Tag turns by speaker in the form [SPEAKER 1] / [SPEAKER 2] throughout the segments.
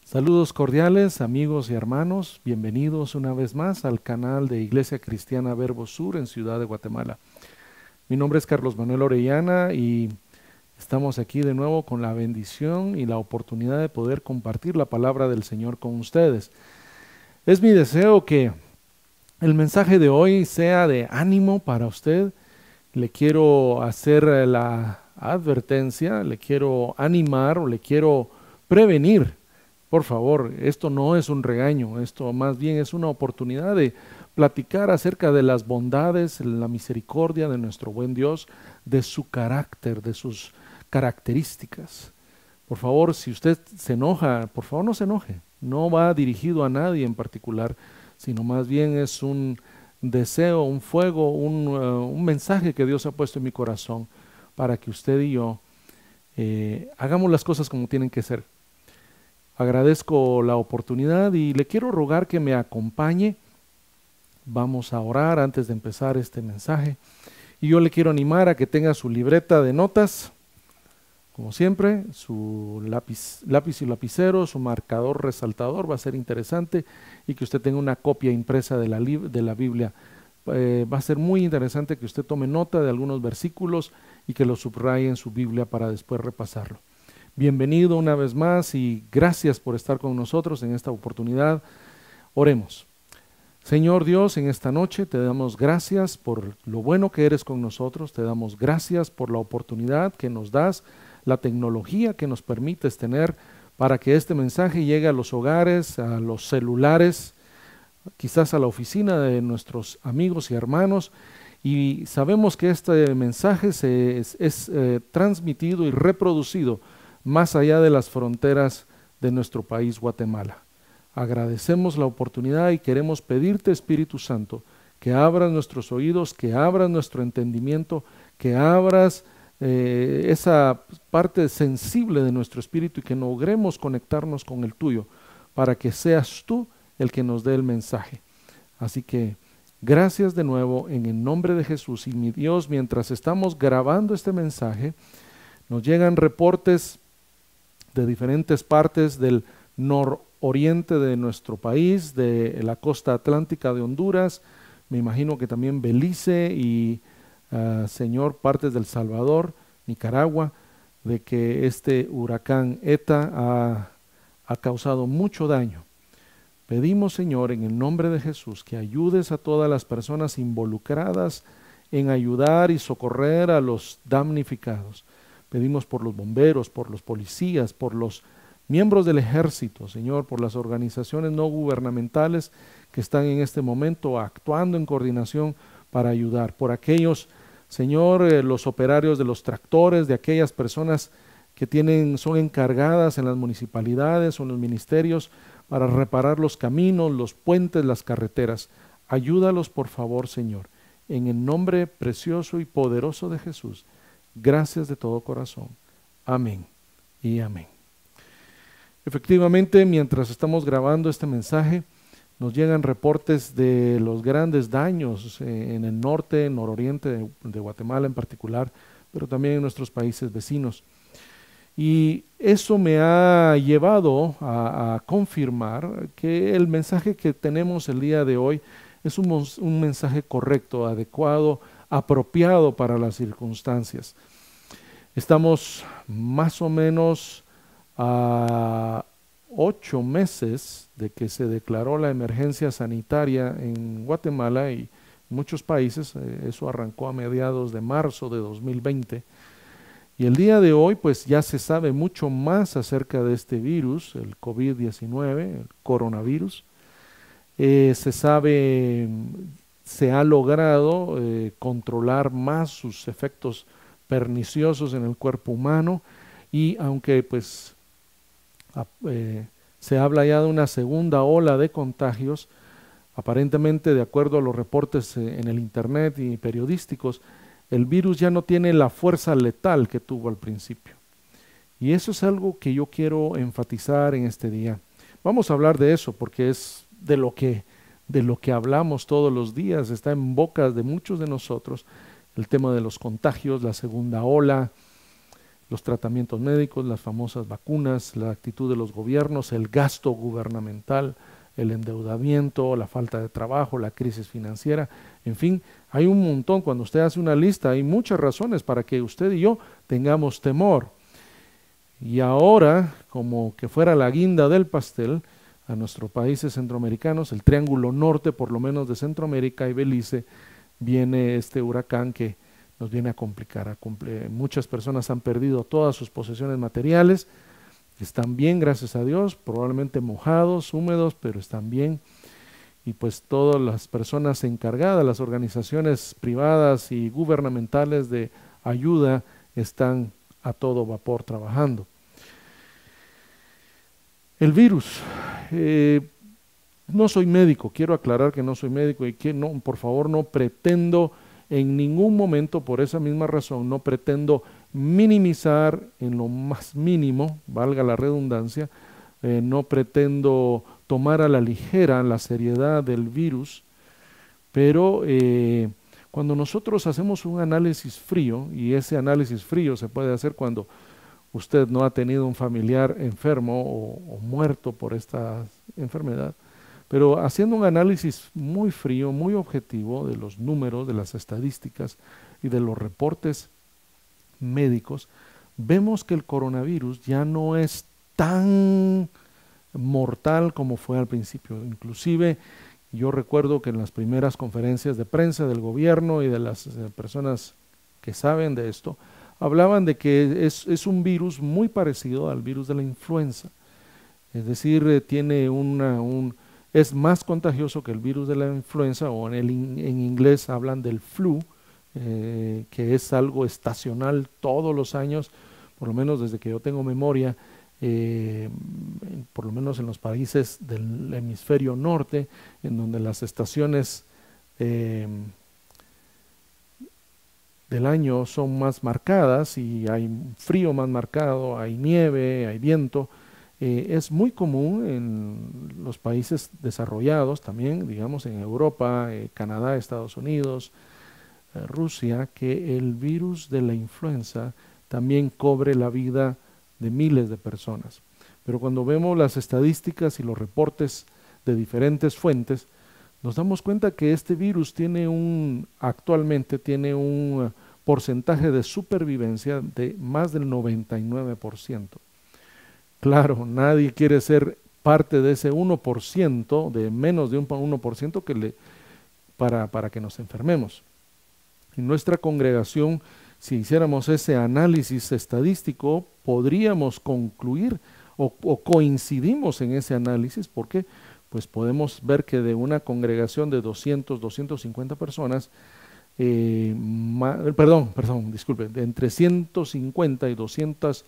[SPEAKER 1] Saludos cordiales, amigos y hermanos. Bienvenidos una vez más al canal de Iglesia Cristiana Verbo Sur en Ciudad de Guatemala. Mi nombre es Carlos Manuel Orellana y estamos aquí de nuevo con la bendición y la oportunidad de poder compartir la palabra del Señor con ustedes. Es mi deseo que el mensaje de hoy sea de ánimo para usted. Le quiero hacer la advertencia, le quiero animar o le quiero prevenir. Por favor, esto no es un regaño, esto más bien es una oportunidad de platicar acerca de las bondades, la misericordia de nuestro buen Dios, de su carácter, de sus características. Por favor, si usted se enoja, por favor no se enoje. No va dirigido a nadie en particular, sino más bien es un deseo, un fuego, un mensaje que Dios ha puesto en mi corazón para que usted y yo hagamos las cosas como tienen que ser. Agradezco la oportunidad y le quiero rogar que me acompañe. Vamos a orar antes de empezar este mensaje. Y yo le quiero animar a que tenga su libreta de notas, como siempre, su lápiz y lapicero, su marcador resaltador, va a ser interesante, y que usted tenga una copia impresa de la Biblia. Va a ser muy interesante que usted tome nota de algunos versículos y que los subraye en su Biblia para después repasarlo. Bienvenido una vez más y gracias por estar con nosotros en esta oportunidad. Oremos. Señor Dios, en esta noche te damos gracias por lo bueno que eres con nosotros, te damos gracias por la oportunidad que nos das, la tecnología que nos permites tener para que este mensaje llegue a los hogares, a los celulares, quizás a la oficina de nuestros amigos y hermanos. Y sabemos que este mensaje es transmitido y reproducido más allá de las fronteras de nuestro país, Guatemala. Agradecemos la oportunidad y queremos pedirte, Espíritu Santo, que abras nuestros oídos, que abras nuestro entendimiento, que abras esa parte sensible de nuestro espíritu y que logremos conectarnos con el tuyo, para que seas tú el que nos dé el mensaje. Así que gracias de nuevo en el nombre de Jesús. Y mi Dios, mientras estamos grabando este mensaje, nos llegan reportes de diferentes partes del nororiente de nuestro país, de la costa atlántica de Honduras, me imagino que también Belice y, Señor, partes del Salvador, Nicaragua, de que este huracán ETA ha causado mucho daño. Pedimos, Señor, en el nombre de Jesús, que ayudes a todas las personas involucradas en ayudar y socorrer a los damnificados. Pedimos por los bomberos, por los policías, por los miembros del ejército, Señor, por las organizaciones no gubernamentales que están en este momento actuando en coordinación para ayudar, por aquellos, Señor, los operarios de los tractores, de aquellas personas que son encargadas en las municipalidades o en los ministerios para reparar los caminos, los puentes, las carreteras. Ayúdalos, por favor, Señor, en el nombre precioso y poderoso de Jesús. Gracias de todo corazón. Amén y amén. Efectivamente, mientras estamos grabando este mensaje, nos llegan reportes de los grandes daños en el norte, nororiente de Guatemala en particular, pero también en nuestros países vecinos. Y eso me ha llevado a confirmar que el mensaje que tenemos el día de hoy es un mensaje correcto, adecuado, apropiado para las circunstancias. Estamos más o menos a 8 meses de que se declaró la emergencia sanitaria en Guatemala y muchos países. Eso arrancó a mediados de marzo de 2020. Y el día de hoy pues ya se sabe mucho más acerca de este virus, el COVID-19, el coronavirus. Se ha logrado controlar más sus efectos perniciosos en el cuerpo humano, y aunque pues se habla ya de una segunda ola de contagios, aparentemente de acuerdo a los reportes en el internet y periodísticos, el virus ya no tiene la fuerza letal que tuvo al principio. Y eso es algo que yo quiero enfatizar en este día. Vamos a hablar de eso porque es de lo que hablamos todos los días, está en bocas de muchos de nosotros, el tema de los contagios, la segunda ola, los tratamientos médicos, las famosas vacunas, la actitud de los gobiernos, el gasto gubernamental, el endeudamiento, la falta de trabajo, la crisis financiera, en fin, hay un montón. Cuando usted hace una lista, hay muchas razones para que usted y yo tengamos temor. Y ahora, como que fuera la guinda del pastel, a nuestros países centroamericanos, el triángulo norte, por lo menos de Centroamérica y Belice, viene este huracán que nos viene a complicar. Muchas personas han perdido todas sus posesiones materiales, están bien, gracias a Dios, probablemente mojados, húmedos, pero están bien. Y pues todas las personas encargadas, las organizaciones privadas y gubernamentales de ayuda, están a todo vapor trabajando. El virus. No soy médico, quiero aclarar que no soy médico y que no, por favor, no pretendo en ningún momento, por esa misma razón, no pretendo minimizar en lo más mínimo, valga la redundancia, no pretendo tomar a la ligera la seriedad del virus, pero cuando nosotros hacemos un análisis frío, y ese análisis frío se puede hacer cuando usted no ha tenido un familiar enfermo o muerto por esta enfermedad, pero haciendo un análisis muy frío, muy objetivo de los números, de las estadísticas y de los reportes médicos, vemos que el coronavirus ya no es tan mortal como fue al principio. Inclusive yo recuerdo que en las primeras conferencias de prensa del gobierno y de las personas que saben de esto, hablaban de que es un virus muy parecido al virus de la influenza. Es decir, es más contagioso que el virus de la influenza, o en inglés hablan del flu, que es algo estacional todos los años, por lo menos desde que yo tengo memoria, por lo menos en los países del hemisferio norte, en donde las estaciones del año son más marcadas y hay frío más marcado, hay nieve, hay viento. Es muy común en los países desarrollados también, digamos en Europa, Canadá, Estados Unidos, Rusia, que el virus de la influenza también cobre la vida de miles de personas. Pero cuando vemos las estadísticas y los reportes de diferentes fuentes, nos damos cuenta que este virus actualmente tiene un porcentaje de supervivencia de más del 99%. Claro, nadie quiere ser parte de ese 1%, de menos de un 1% para que nos enfermemos. En nuestra congregación, si hiciéramos ese análisis estadístico, podríamos concluir o coincidimos en ese análisis, porque pues podemos ver que de una congregación de 250 personas, de entre 150 y 200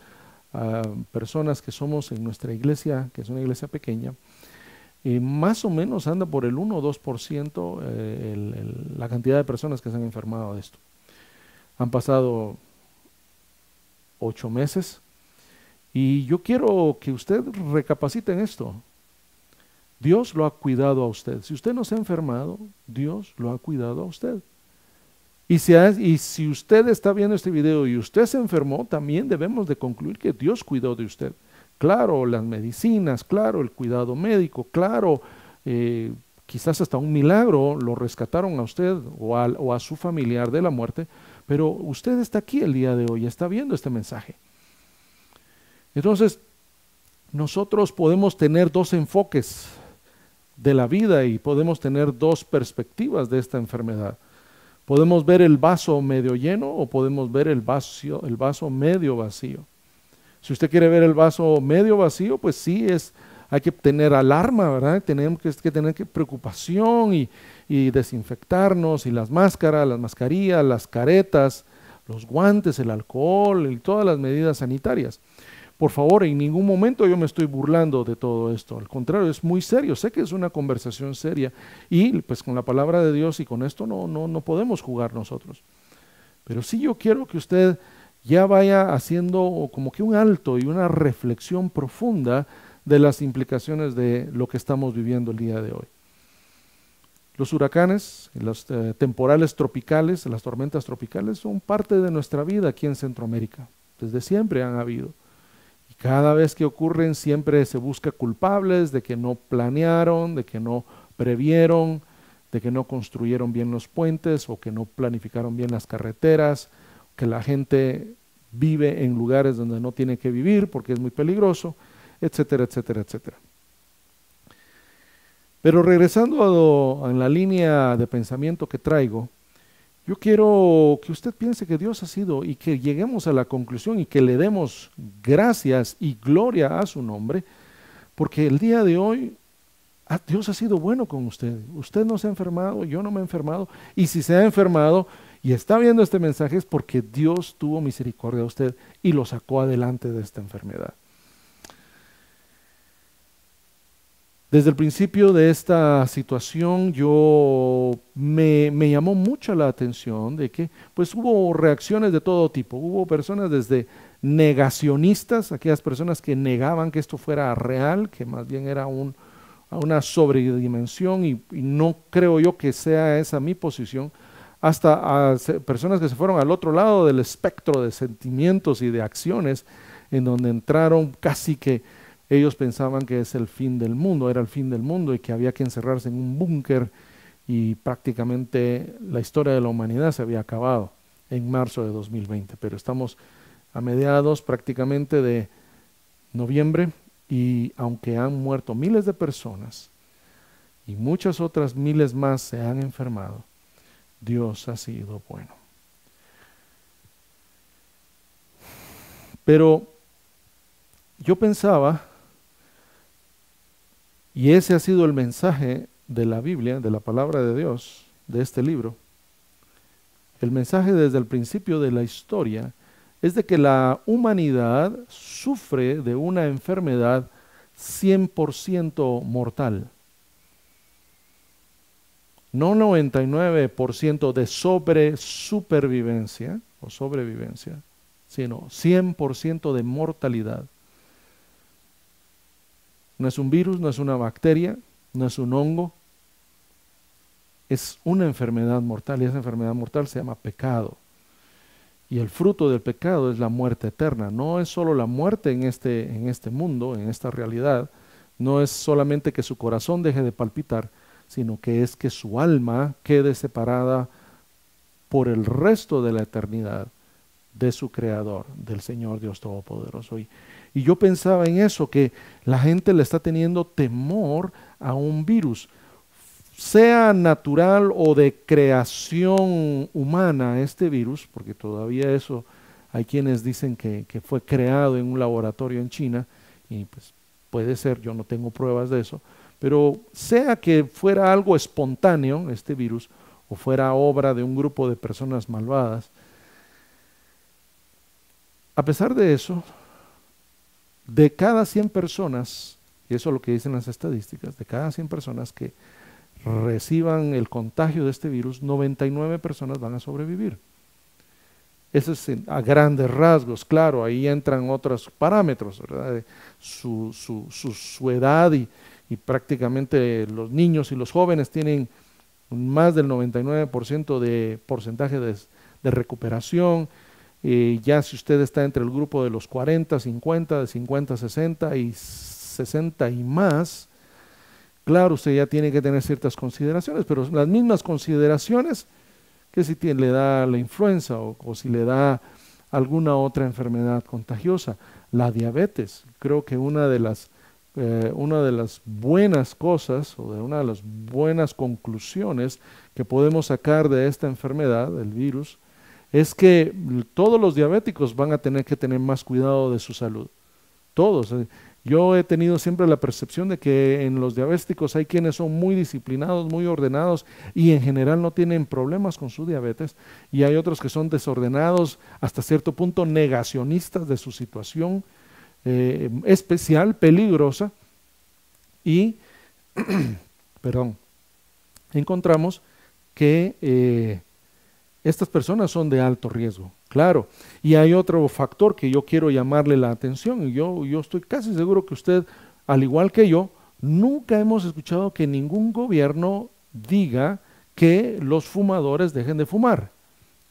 [SPEAKER 1] personas que somos en nuestra iglesia, que es una iglesia pequeña, más o menos anda por el 1 o 2% la cantidad de personas que se han enfermado de esto. Han pasado 8 meses y yo quiero que usted recapacite en esto. Dios lo ha cuidado a usted. Si usted no se ha enfermado, Dios lo ha cuidado a usted. Y si usted está viendo este video y usted se enfermó, también debemos de concluir que Dios cuidó de usted. Claro, las medicinas, claro, el cuidado médico, claro, quizás hasta un milagro lo rescataron a usted o a su familiar de la muerte, pero usted está aquí el día de hoy, está viendo este mensaje. Entonces, nosotros podemos tener dos enfoques de la vida y podemos tener dos perspectivas de esta enfermedad. Podemos ver el vaso medio lleno o podemos ver el vaso medio vacío. Si usted quiere ver el vaso medio vacío, pues sí, hay que tener alarma, ¿verdad? Tenemos que tener preocupación y desinfectarnos, y las máscaras, las mascarillas, las caretas, los guantes, el alcohol y todas las medidas sanitarias. Por favor, en ningún momento yo me estoy burlando de todo esto, al contrario, es muy serio, sé que es una conversación seria y pues con la palabra de Dios y con esto no podemos jugar nosotros. Pero sí yo quiero que usted ya vaya haciendo como que un alto y una reflexión profunda de las implicaciones de lo que estamos viviendo el día de hoy. Los huracanes, los temporales tropicales, las tormentas tropicales son parte de nuestra vida aquí en Centroamérica. desde siempre han habido. Y cada vez que ocurren siempre se busca culpables de que no planearon, de que no previeron, de que no construyeron bien los puentes o que no planificaron bien las carreteras, que la gente vive en lugares donde no tiene que vivir porque es muy peligroso, etcétera, etcétera, etcétera. Pero regresando en la línea de pensamiento que traigo, yo quiero que usted piense que Dios ha sido y que lleguemos a la conclusión y que le demos gracias y gloria a su nombre, porque el día de hoy Dios ha sido bueno con usted. Usted no se ha enfermado, yo no me he enfermado, y si se ha enfermado y está viendo este mensaje es porque Dios tuvo misericordia de usted y lo sacó adelante de esta enfermedad. Desde el principio de esta situación me llamó mucho la atención de que pues hubo reacciones de todo tipo. Hubo personas desde negacionistas, aquellas personas que negaban que esto fuera real, que más bien era una sobredimensión y no creo yo que sea esa mi posición, hasta personas que se fueron al otro lado del espectro de sentimientos y de acciones, en donde entraron casi que ellos pensaban que es el fin del mundo, era el fin del mundo y que había que encerrarse en un búnker y prácticamente la historia de la humanidad se había acabado en marzo de 2020. Pero estamos a mediados prácticamente de noviembre y aunque han muerto miles de personas y muchas otras miles más se han enfermado, Dios ha sido bueno. Pero yo pensaba, y ese ha sido el mensaje de la Biblia, de la palabra de Dios, de este libro. El mensaje desde el principio de la historia es de que la humanidad sufre de una enfermedad 100% mortal. No 99% de supervivencia o sobrevivencia, sino 100% de mortalidad. No es un virus, no es una bacteria, no es un hongo, es una enfermedad mortal y esa enfermedad mortal se llama pecado. Y el fruto del pecado es la muerte eterna. No es solo la muerte en este mundo, en esta realidad, no es solamente que su corazón deje de palpitar, sino que es que su alma quede separada por el resto de la eternidad de su Creador, del Señor Dios Todopoderoso. Y yo pensaba en eso, que la gente le está teniendo temor a un virus, sea natural o de creación humana este virus, porque todavía eso hay quienes dicen que fue creado en un laboratorio en China, y pues puede ser, yo no tengo pruebas de eso, pero sea que fuera algo espontáneo este virus, o fuera obra de un grupo de personas malvadas, a pesar de eso, de cada 100 personas, y eso es lo que dicen las estadísticas, de cada 100 personas que reciban el contagio de este virus, 99 personas van a sobrevivir. Eso es a grandes rasgos, claro, ahí entran otros parámetros, ¿verdad? Su edad y prácticamente los niños y los jóvenes tienen más del 99% de porcentaje de recuperación. Ya si usted está entre el grupo de los 40, 50, de 50 a 60 y 60 y más, claro, usted ya tiene que tener ciertas consideraciones, pero las mismas consideraciones que si le da la influenza o si le da alguna otra enfermedad contagiosa. La diabetes, creo que una de las buenas cosas o de una de las buenas conclusiones que podemos sacar de esta enfermedad, del virus, es que todos los diabéticos van a tener que tener más cuidado de su salud. Todos. Yo he tenido siempre la percepción de que en los diabéticos hay quienes son muy disciplinados, muy ordenados y en general no tienen problemas con su diabetes, y hay otros que son desordenados, hasta cierto punto negacionistas de su situación especial, peligrosa, y perdón, encontramos que estas personas son de alto riesgo, claro. Y hay otro factor que yo quiero llamarle la atención, y yo estoy casi seguro que usted, al igual que yo, nunca hemos escuchado que ningún gobierno diga que los fumadores dejen de fumar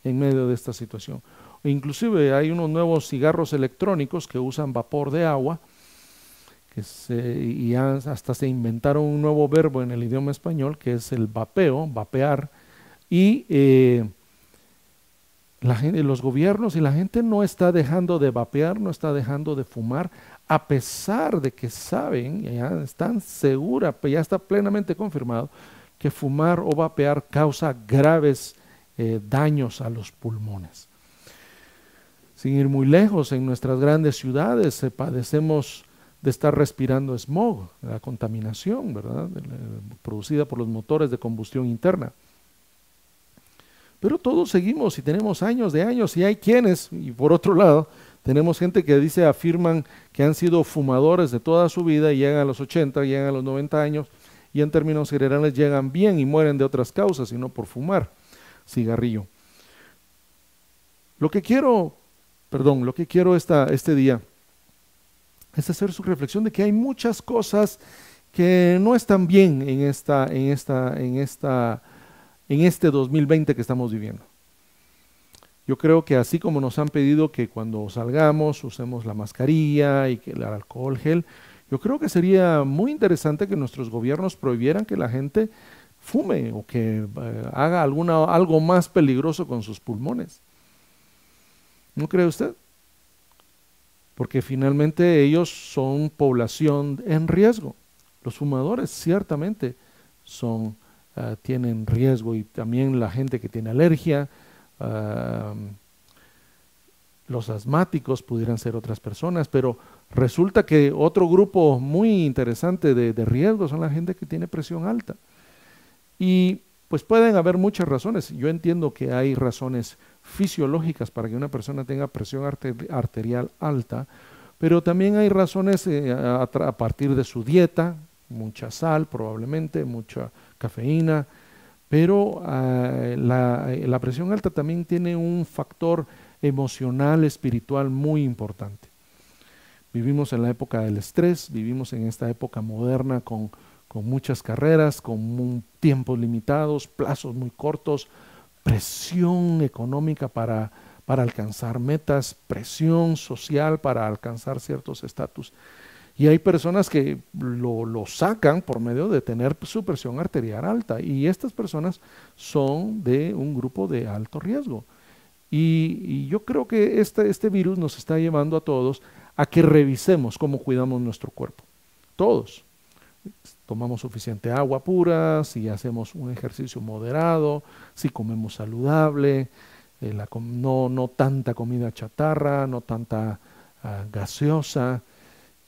[SPEAKER 1] en medio de esta situación, E inclusive hay unos nuevos cigarros electrónicos que usan vapor de agua, hasta se inventaron un nuevo verbo en el idioma español que es el vapeo, vapear, y los gobiernos y la gente no está dejando de vapear, no está dejando de fumar, a pesar de que saben, ya están seguras, ya está plenamente confirmado, que fumar o vapear causa graves daños a los pulmones. Sin ir muy lejos, en nuestras grandes ciudades padecemos de estar respirando smog, la contaminación, ¿verdad? Producida por los motores de combustión interna. Pero todos seguimos y tenemos años de años, y hay quienes, y por otro lado, tenemos gente que afirman que han sido fumadores de toda su vida y llegan a los 80, llegan a los 90 años y en términos generales llegan bien y mueren de otras causas y no por fumar cigarrillo. Lo que quiero este día es hacer su reflexión de que hay muchas cosas que no están bien en este 2020 que estamos viviendo. Yo creo que así como nos han pedido que cuando salgamos usemos la mascarilla y que el alcohol gel, yo creo que sería muy interesante que nuestros gobiernos prohibieran que la gente fume o que haga algo más peligroso con sus pulmones. ¿No cree usted? Porque finalmente ellos son población en riesgo. Los fumadores ciertamente tienen riesgo, y también la gente que tiene alergia, los asmáticos pudieran ser otras personas, pero resulta que otro grupo muy interesante de riesgo son la gente que tiene presión alta. Y pues pueden haber muchas razones. Yo entiendo que hay razones fisiológicas para que una persona tenga presión arterial alta, pero también hay razones a partir de su dieta, mucha sal probablemente, mucha cafeína, pero la presión alta también tiene un factor emocional, espiritual muy importante. Vivimos en la época del estrés, vivimos en esta época moderna con muchas carreras, con tiempos limitados, plazos muy cortos, presión económica para alcanzar metas, presión social para alcanzar ciertos estatus. Y hay personas que lo sacan por medio de tener su presión arterial alta, y estas personas son de un grupo de alto riesgo. Y yo creo que este virus nos está llevando a todos a que revisemos cómo cuidamos nuestro cuerpo. Todos. Tomamos suficiente agua pura, si hacemos un ejercicio moderado, si comemos saludable, no tanta comida chatarra, no tanta gaseosa.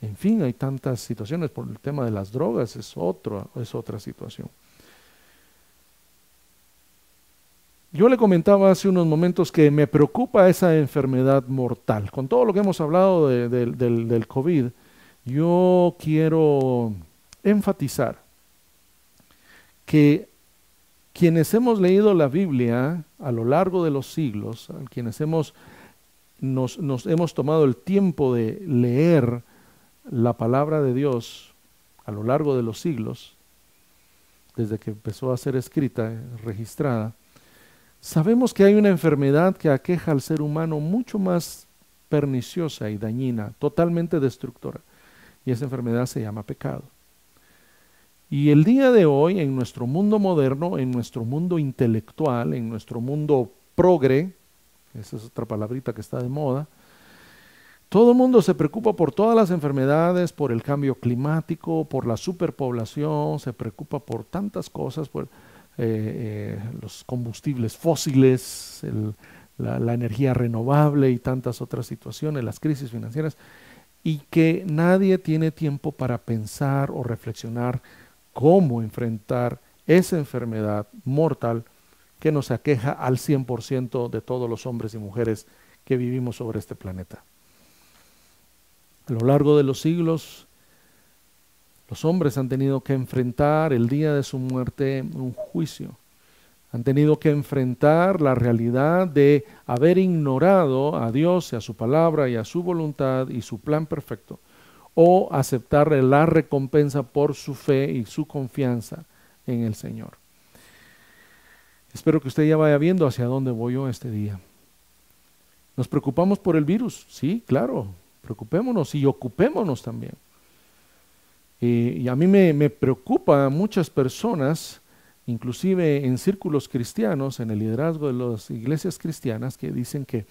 [SPEAKER 1] En fin, hay tantas situaciones. Por el tema de las drogas es otra situación. Yo le comentaba hace unos momentos que me preocupa esa enfermedad mortal. Con todo lo que hemos hablado del COVID, yo quiero enfatizar que quienes hemos leído la Biblia a lo largo de los siglos, quienes nos hemos tomado el tiempo de leer la palabra de Dios a lo largo de los siglos, desde que empezó a ser escrita, registrada, sabemos que hay una enfermedad que aqueja al ser humano mucho más perniciosa y dañina, totalmente destructora, y esa enfermedad se llama pecado. Y el día de hoy, en nuestro mundo moderno, en nuestro mundo intelectual, en nuestro mundo progre, esa es otra palabrita que está de moda, todo el mundo se preocupa por todas las enfermedades, por el cambio climático, por la superpoblación, se preocupa por tantas cosas, por los combustibles fósiles, la energía renovable y tantas otras situaciones, las crisis financieras, y que nadie tiene tiempo para pensar o reflexionar cómo enfrentar esa enfermedad mortal que nos aqueja al 100% de todos los hombres y mujeres que vivimos sobre este planeta. A lo largo de los siglos, los hombres han tenido que enfrentar el día de su muerte un juicio. Han tenido que enfrentar la realidad de haber ignorado a Dios y a su palabra y a su voluntad y su plan perfecto, o aceptar la recompensa por su fe y su confianza en el Señor. Espero que usted ya vaya viendo hacia dónde voy yo este día. ¿Nos preocupamos por el virus? Sí, claro, preocupémonos y ocupémonos también. Y a mí me preocupa muchas personas, inclusive en círculos cristianos, en el liderazgo de las iglesias cristianas, que dicen que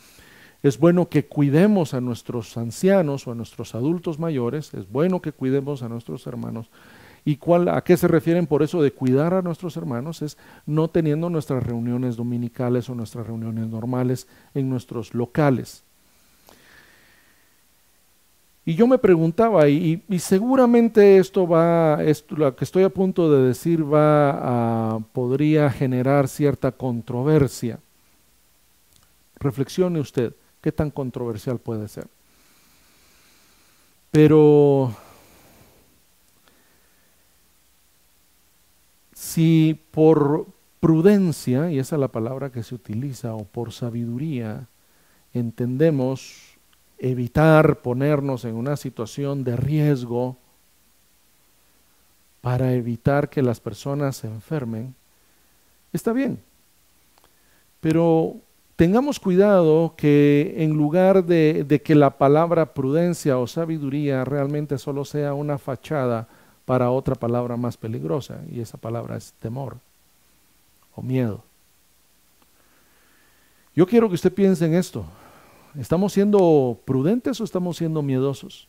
[SPEAKER 1] es bueno que cuidemos a nuestros ancianos o a nuestros adultos mayores, es bueno que cuidemos a nuestros hermanos. ¿Y a qué se refieren por eso de cuidar a nuestros hermanos? Es no teniendo nuestras reuniones dominicales o nuestras reuniones normales en nuestros locales. Y yo me preguntaba, y seguramente lo que estoy a punto de decir podría generar cierta controversia. Reflexione usted, ¿qué tan controversial puede ser? Pero si por prudencia, y esa es la palabra que se utiliza, o por sabiduría, entendemos evitar ponernos en una situación de riesgo para evitar que las personas se enfermen, está bien. Pero tengamos cuidado que en lugar de que la palabra prudencia o sabiduría realmente solo sea una fachada para otra palabra más peligrosa, y esa palabra es temor o miedo. Yo quiero que usted piense en esto. ¿Estamos siendo prudentes o estamos siendo miedosos?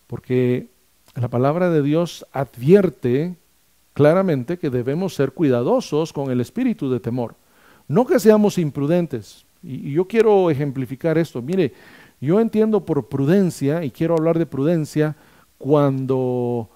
[SPEAKER 1] Porque la palabra de Dios advierte claramente que debemos ser cuidadosos con el espíritu de temor. No que seamos imprudentes. Y yo quiero ejemplificar esto. Mire, yo entiendo por prudencia, y quiero hablar de prudencia, cuando,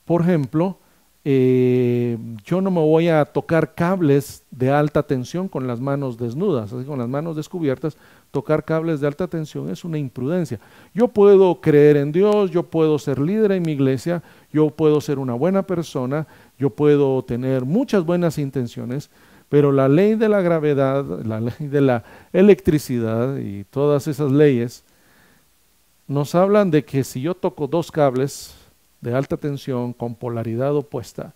[SPEAKER 1] por ejemplo, yo no me voy a tocar cables de alta tensión con las manos desnudas, así con las manos descubiertas. Tocar cables de alta tensión es una imprudencia. Yo puedo creer en Dios, yo puedo ser líder en mi iglesia, yo puedo ser una buena persona, yo puedo tener muchas buenas intenciones, pero la ley de la gravedad, la ley de la electricidad y todas esas leyes nos hablan de que si yo toco dos cables de alta tensión con polaridad opuesta,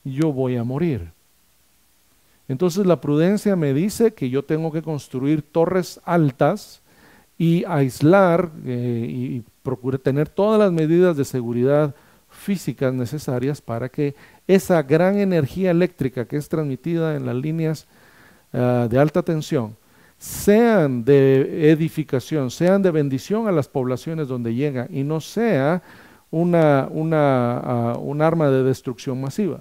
[SPEAKER 1] yo voy a morir. Entonces la prudencia me dice que yo tengo que construir torres altas y aislar y procurar tener todas las medidas de seguridad físicas necesarias para que esa gran energía eléctrica que es transmitida en las líneas de alta tensión sean de edificación, sean de bendición a las poblaciones donde llega y no sea un arma de destrucción masiva.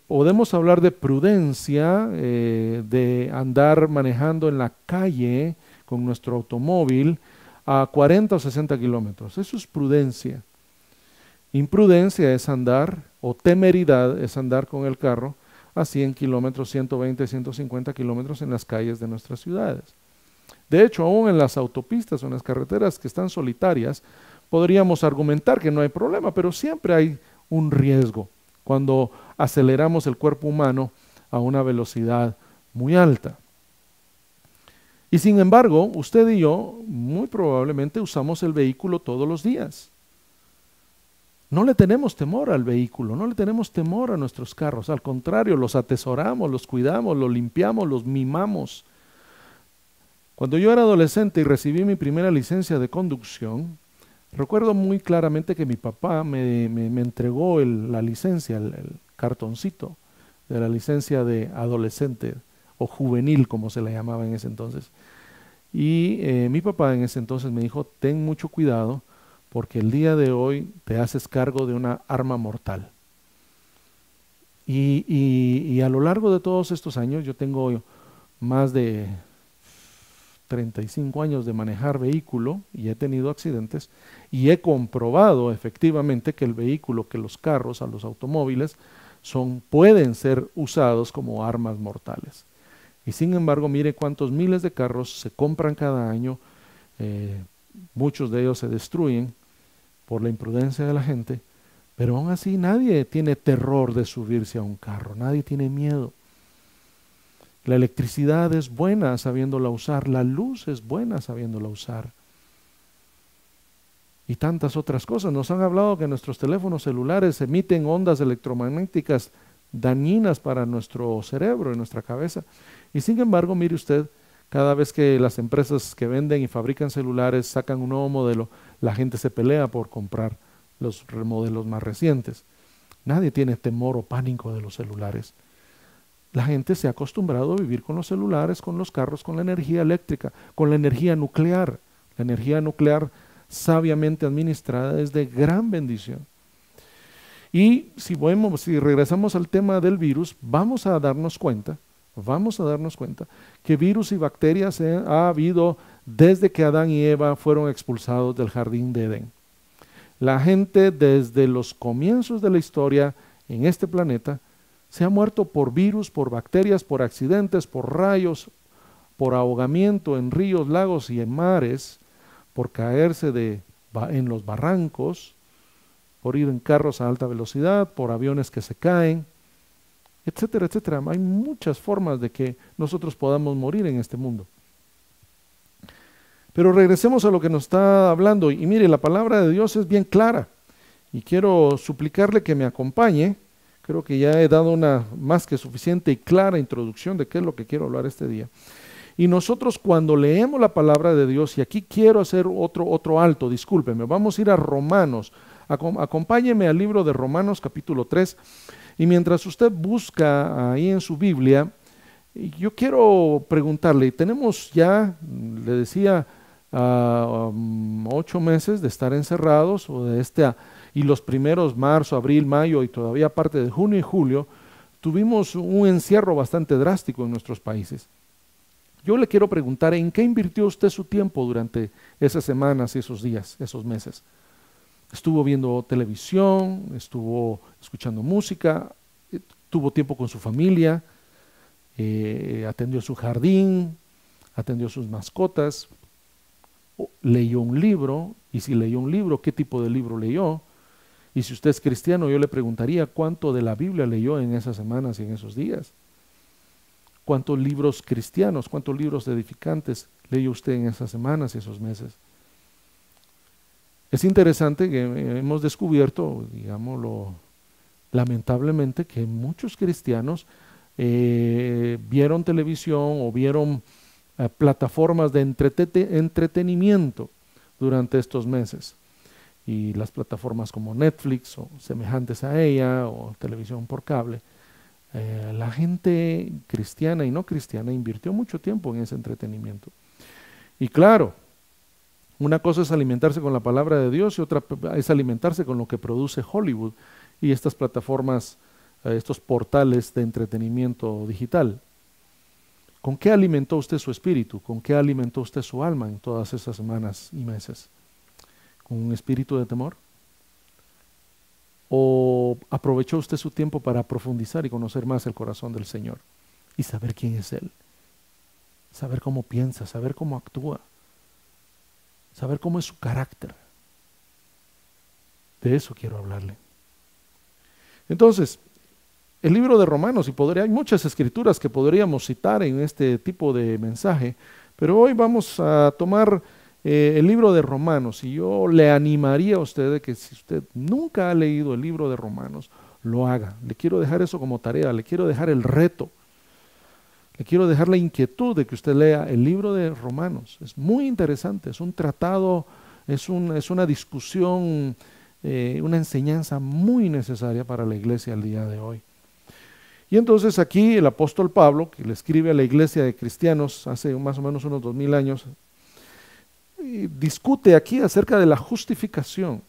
[SPEAKER 1] Podemos hablar de prudencia, de andar manejando en la calle con nuestro automóvil a 40 o 60 kilómetros. Eso es prudencia. Imprudencia es andar, o temeridad es andar con el carro a 100 kilómetros, 120, 150 kilómetros en las calles de nuestras ciudades. De hecho, aún en las autopistas o en las carreteras que están solitarias, podríamos argumentar que no hay problema, pero siempre hay un riesgo cuando aceleramos el cuerpo humano a una velocidad muy alta. Y sin embargo, usted y yo muy probablemente usamos el vehículo todos los días. No le tenemos temor al vehículo, no le tenemos temor a nuestros carros, al contrario, los atesoramos, los cuidamos, los limpiamos, los mimamos. Cuando yo era adolescente y recibí mi primera licencia de conducción, recuerdo muy claramente que mi papá me entregó la licencia, el cartoncito de la licencia de adolescente o juvenil, como se le llamaba en ese entonces. Y mi papá en ese entonces me dijo, ten mucho cuidado porque el día de hoy te haces cargo de una arma mortal. Y a lo largo de todos estos años, yo tengo más de 35 años de manejar vehículo y he tenido accidentes y he comprobado efectivamente que el vehículo, que los carros, a los automóviles, pueden ser usados como armas mortales. Y sin embargo, mire cuántos miles de carros se compran cada año, muchos de ellos se destruyen por la imprudencia de la gente, pero aún así nadie tiene terror de subirse a un carro, nadie tiene miedo. La electricidad es buena sabiéndola usar, la luz es buena sabiéndola usar. Y tantas otras cosas. Nos han hablado que nuestros teléfonos celulares emiten ondas electromagnéticas dañinas para nuestro cerebro y nuestra cabeza. Y sin embargo, mire usted, cada vez que las empresas que venden y fabrican celulares sacan un nuevo modelo, la gente se pelea por comprar los modelos más recientes. Nadie tiene temor o pánico de los celulares. La gente se ha acostumbrado a vivir con los celulares, con los carros, con la energía eléctrica, con la energía nuclear. La energía nuclear sabiamente administrada es de gran bendición. Y si regresamos al tema del virus, vamos a darnos cuenta que virus y bacterias ha habido desde que Adán y Eva fueron expulsados del jardín de Edén. La gente desde los comienzos de la historia en este planeta se ha muerto por virus, por bacterias, por accidentes, por rayos, por ahogamiento en ríos, lagos y en mares, por caerse en los barrancos, por ir en carros a alta velocidad, por aviones que se caen, etcétera, etcétera. Hay muchas formas de que nosotros podamos morir en este mundo. Pero regresemos a lo que nos está hablando. Y mire, la palabra de Dios es bien clara. Y quiero suplicarle que me acompañe. Creo que ya he dado una más que suficiente y clara introducción de qué es lo que quiero hablar este día. Y nosotros cuando leemos la palabra de Dios, y aquí quiero hacer otro alto, discúlpeme, vamos a ir a Romanos. Acompáñeme al libro de Romanos capítulo 3. Y mientras usted busca ahí en su Biblia, yo quiero preguntarle, tenemos ya, le decía, 8 meses de estar encerrados, y los primeros marzo, abril, mayo y todavía parte de junio y julio, tuvimos un encierro bastante drástico en nuestros países. Yo le quiero preguntar, ¿en qué invirtió usted su tiempo durante esas semanas, esos días, esos meses? ¿Estuvo viendo televisión? ¿Estuvo escuchando música? ¿Tuvo tiempo con su familia? ¿Atendió su jardín? ¿Atendió sus mascotas? ¿Leyó un libro? Y si leyó un libro, ¿qué tipo de libro leyó? Y si usted es cristiano, yo le preguntaría cuánto de la Biblia leyó en esas semanas y en esos días. ¿Cuántos libros cristianos, cuántos libros edificantes leyó usted en esas semanas y esos meses? Es interesante que hemos descubierto, digámoslo, lamentablemente, que muchos cristianos vieron televisión o vieron plataformas de entretenimiento durante estos meses. Y las plataformas como Netflix o semejantes a ella o televisión por cable, la gente cristiana y no cristiana invirtió mucho tiempo en ese entretenimiento. Y claro, una cosa es alimentarse con la palabra de Dios y otra es alimentarse con lo que produce Hollywood y estas plataformas, estos portales de entretenimiento digital. ¿Con qué alimentó usted su espíritu? ¿Con qué alimentó usted su alma en todas esas semanas y meses? ¿Con un espíritu de temor? ¿O aprovechó usted su tiempo para profundizar y conocer más el corazón del Señor y saber quién es Él? Saber cómo piensa, saber cómo actúa, saber cómo es su carácter. De eso quiero hablarle. Entonces, el libro de Romanos, hay muchas escrituras que podríamos citar en este tipo de mensaje, pero hoy vamos a tomar el libro de Romanos, y yo le animaría a usted de que si usted nunca ha leído el libro de Romanos, lo haga. Le quiero dejar eso como tarea, le quiero dejar el reto, le quiero dejar la inquietud de que usted lea el libro de Romanos. Es muy interesante, es un tratado, es una discusión, una enseñanza muy necesaria para la iglesia al día de hoy. Y entonces aquí el apóstol Pablo, que le escribe a la iglesia de cristianos hace más o menos unos 2000 años, discute aquí acerca de la justificación.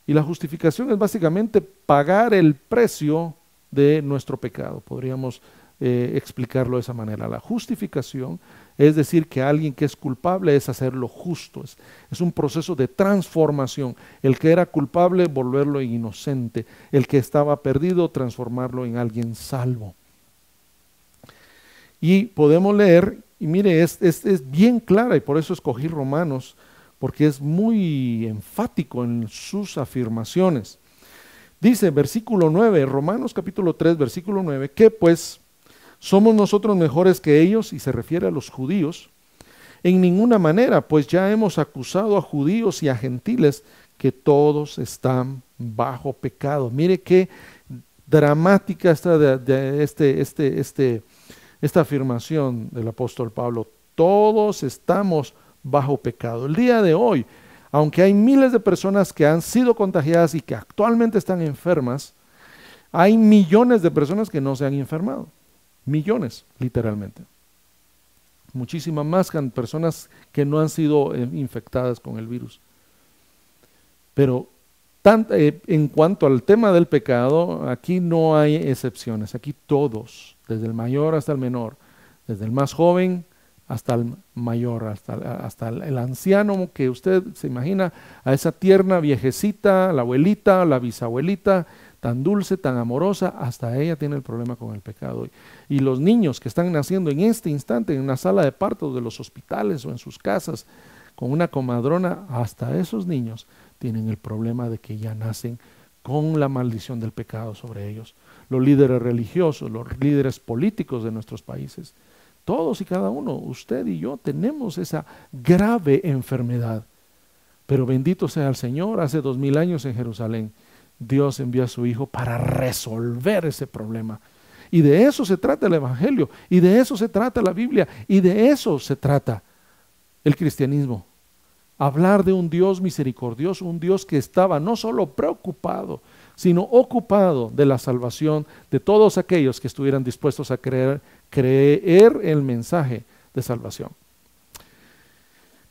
[SPEAKER 1] Y la justificación es básicamente pagar el precio de nuestro pecado. Podríamos explicarlo de esa manera. La justificación es decir que alguien que es culpable es hacerlo justo. Es un proceso de transformación. El que era culpable, volverlo inocente. El que estaba perdido, transformarlo en alguien salvo. Y podemos leer, y mire, es bien clara, y por eso escogí Romanos, porque es muy enfático en sus afirmaciones. Dice, versículo 9, Romanos capítulo 3, versículo 9, que pues somos nosotros mejores que ellos, y se refiere a los judíos, en ninguna manera, pues ya hemos acusado a judíos y a gentiles que todos están bajo pecado. Mire qué dramática esta afirmación del apóstol Pablo. Todos estamos bajo pecado. El día de hoy, aunque hay miles de personas que han sido contagiadas y que actualmente están enfermas, hay millones de personas que no se han enfermado. Millones, literalmente. Muchísimas más personas que no han sido infectadas con el virus. Pero en cuanto al tema del pecado, aquí no hay excepciones. Aquí todos, desde el mayor hasta el menor, desde el más joven hasta el mayor, hasta el anciano que usted se imagina, a esa tierna viejecita, la abuelita, la bisabuelita, tan dulce, tan amorosa, hasta ella tiene el problema con el pecado. Y los niños que están naciendo en este instante en una sala de partos de los hospitales o en sus casas con una comadrona, hasta esos niños tienen el problema de que ya nacen con la maldición del pecado sobre ellos. Los líderes religiosos, los líderes políticos de nuestros países, todos y cada uno, usted y yo, tenemos esa grave enfermedad. Pero bendito sea el Señor, hace 2000 años en Jerusalén, Dios envió a su Hijo para resolver ese problema. Y de eso se trata el Evangelio, y de eso se trata la Biblia, y de eso se trata el cristianismo. Hablar de un Dios misericordioso, un Dios que estaba no solo preocupado, sino ocupado de la salvación de todos aquellos que estuvieran dispuestos a creer el mensaje de salvación.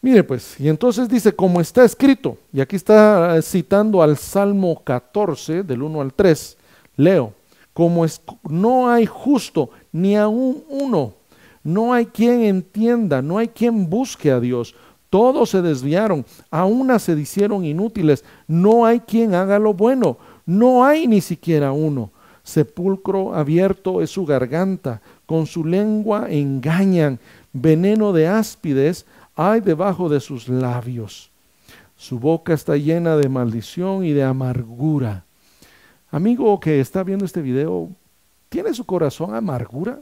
[SPEAKER 1] Mire pues, y entonces dice, como está escrito, y aquí está citando al Salmo 14, del 1 al 3, leo, no hay justo ni aún uno, no hay quien entienda, no hay quien busque a Dios, todos se desviaron, a una se hicieron inútiles, no hay quien haga lo bueno, no hay ni siquiera uno. Sepulcro abierto es su garganta, con su lengua engañan, veneno de áspides hay debajo de sus labios. Su boca está llena de maldición y de amargura. Amigo que está viendo este video, ¿tiene su corazón amargura?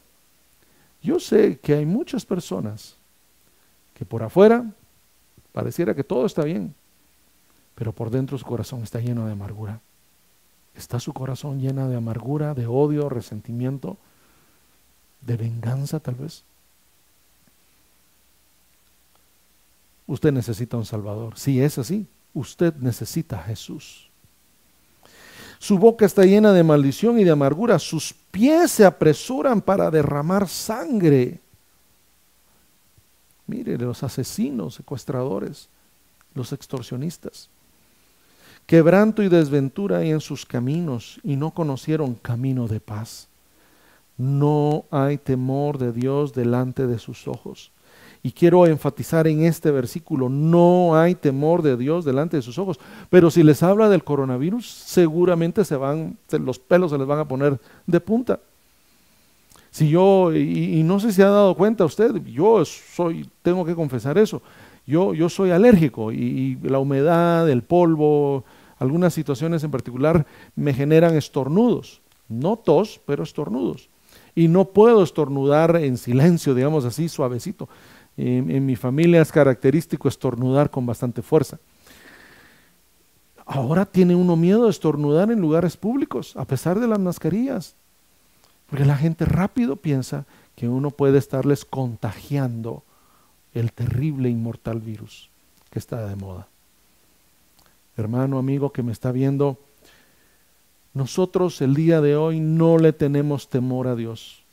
[SPEAKER 1] Yo sé que hay muchas personas que por afuera pareciera que todo está bien, pero por dentro su corazón está lleno de amargura. ¿Está su corazón lleno de amargura, de odio, resentimiento, de venganza tal vez? Usted necesita un Salvador. Si es así, usted necesita a Jesús. Su boca está llena de maldición y de amargura. Sus pies se apresuran para derramar sangre. Mire, los asesinos, secuestradores, los extorsionistas. Quebranto y desventura hay en sus caminos y no conocieron camino de paz. No hay temor de Dios delante de sus ojos. Y quiero enfatizar en este versículo, no hay temor de Dios delante de sus ojos. Pero si les habla del coronavirus, seguramente los pelos se les van a poner de punta. Si y no sé si ha dado cuenta usted, tengo que confesar eso, yo soy alérgico y la humedad, el polvo, algunas situaciones en particular me generan estornudos, no tos, pero estornudos. Y no puedo estornudar en silencio, digamos así, suavecito. En mi familia es característico estornudar con bastante fuerza. Ahora tiene uno miedo de estornudar en lugares públicos, a pesar de las mascarillas. Porque la gente rápido piensa que uno puede estarles contagiando el terrible inmortal virus que está de moda. Hermano, amigo que me está viendo, nosotros el día de hoy no le tenemos temor a Dios.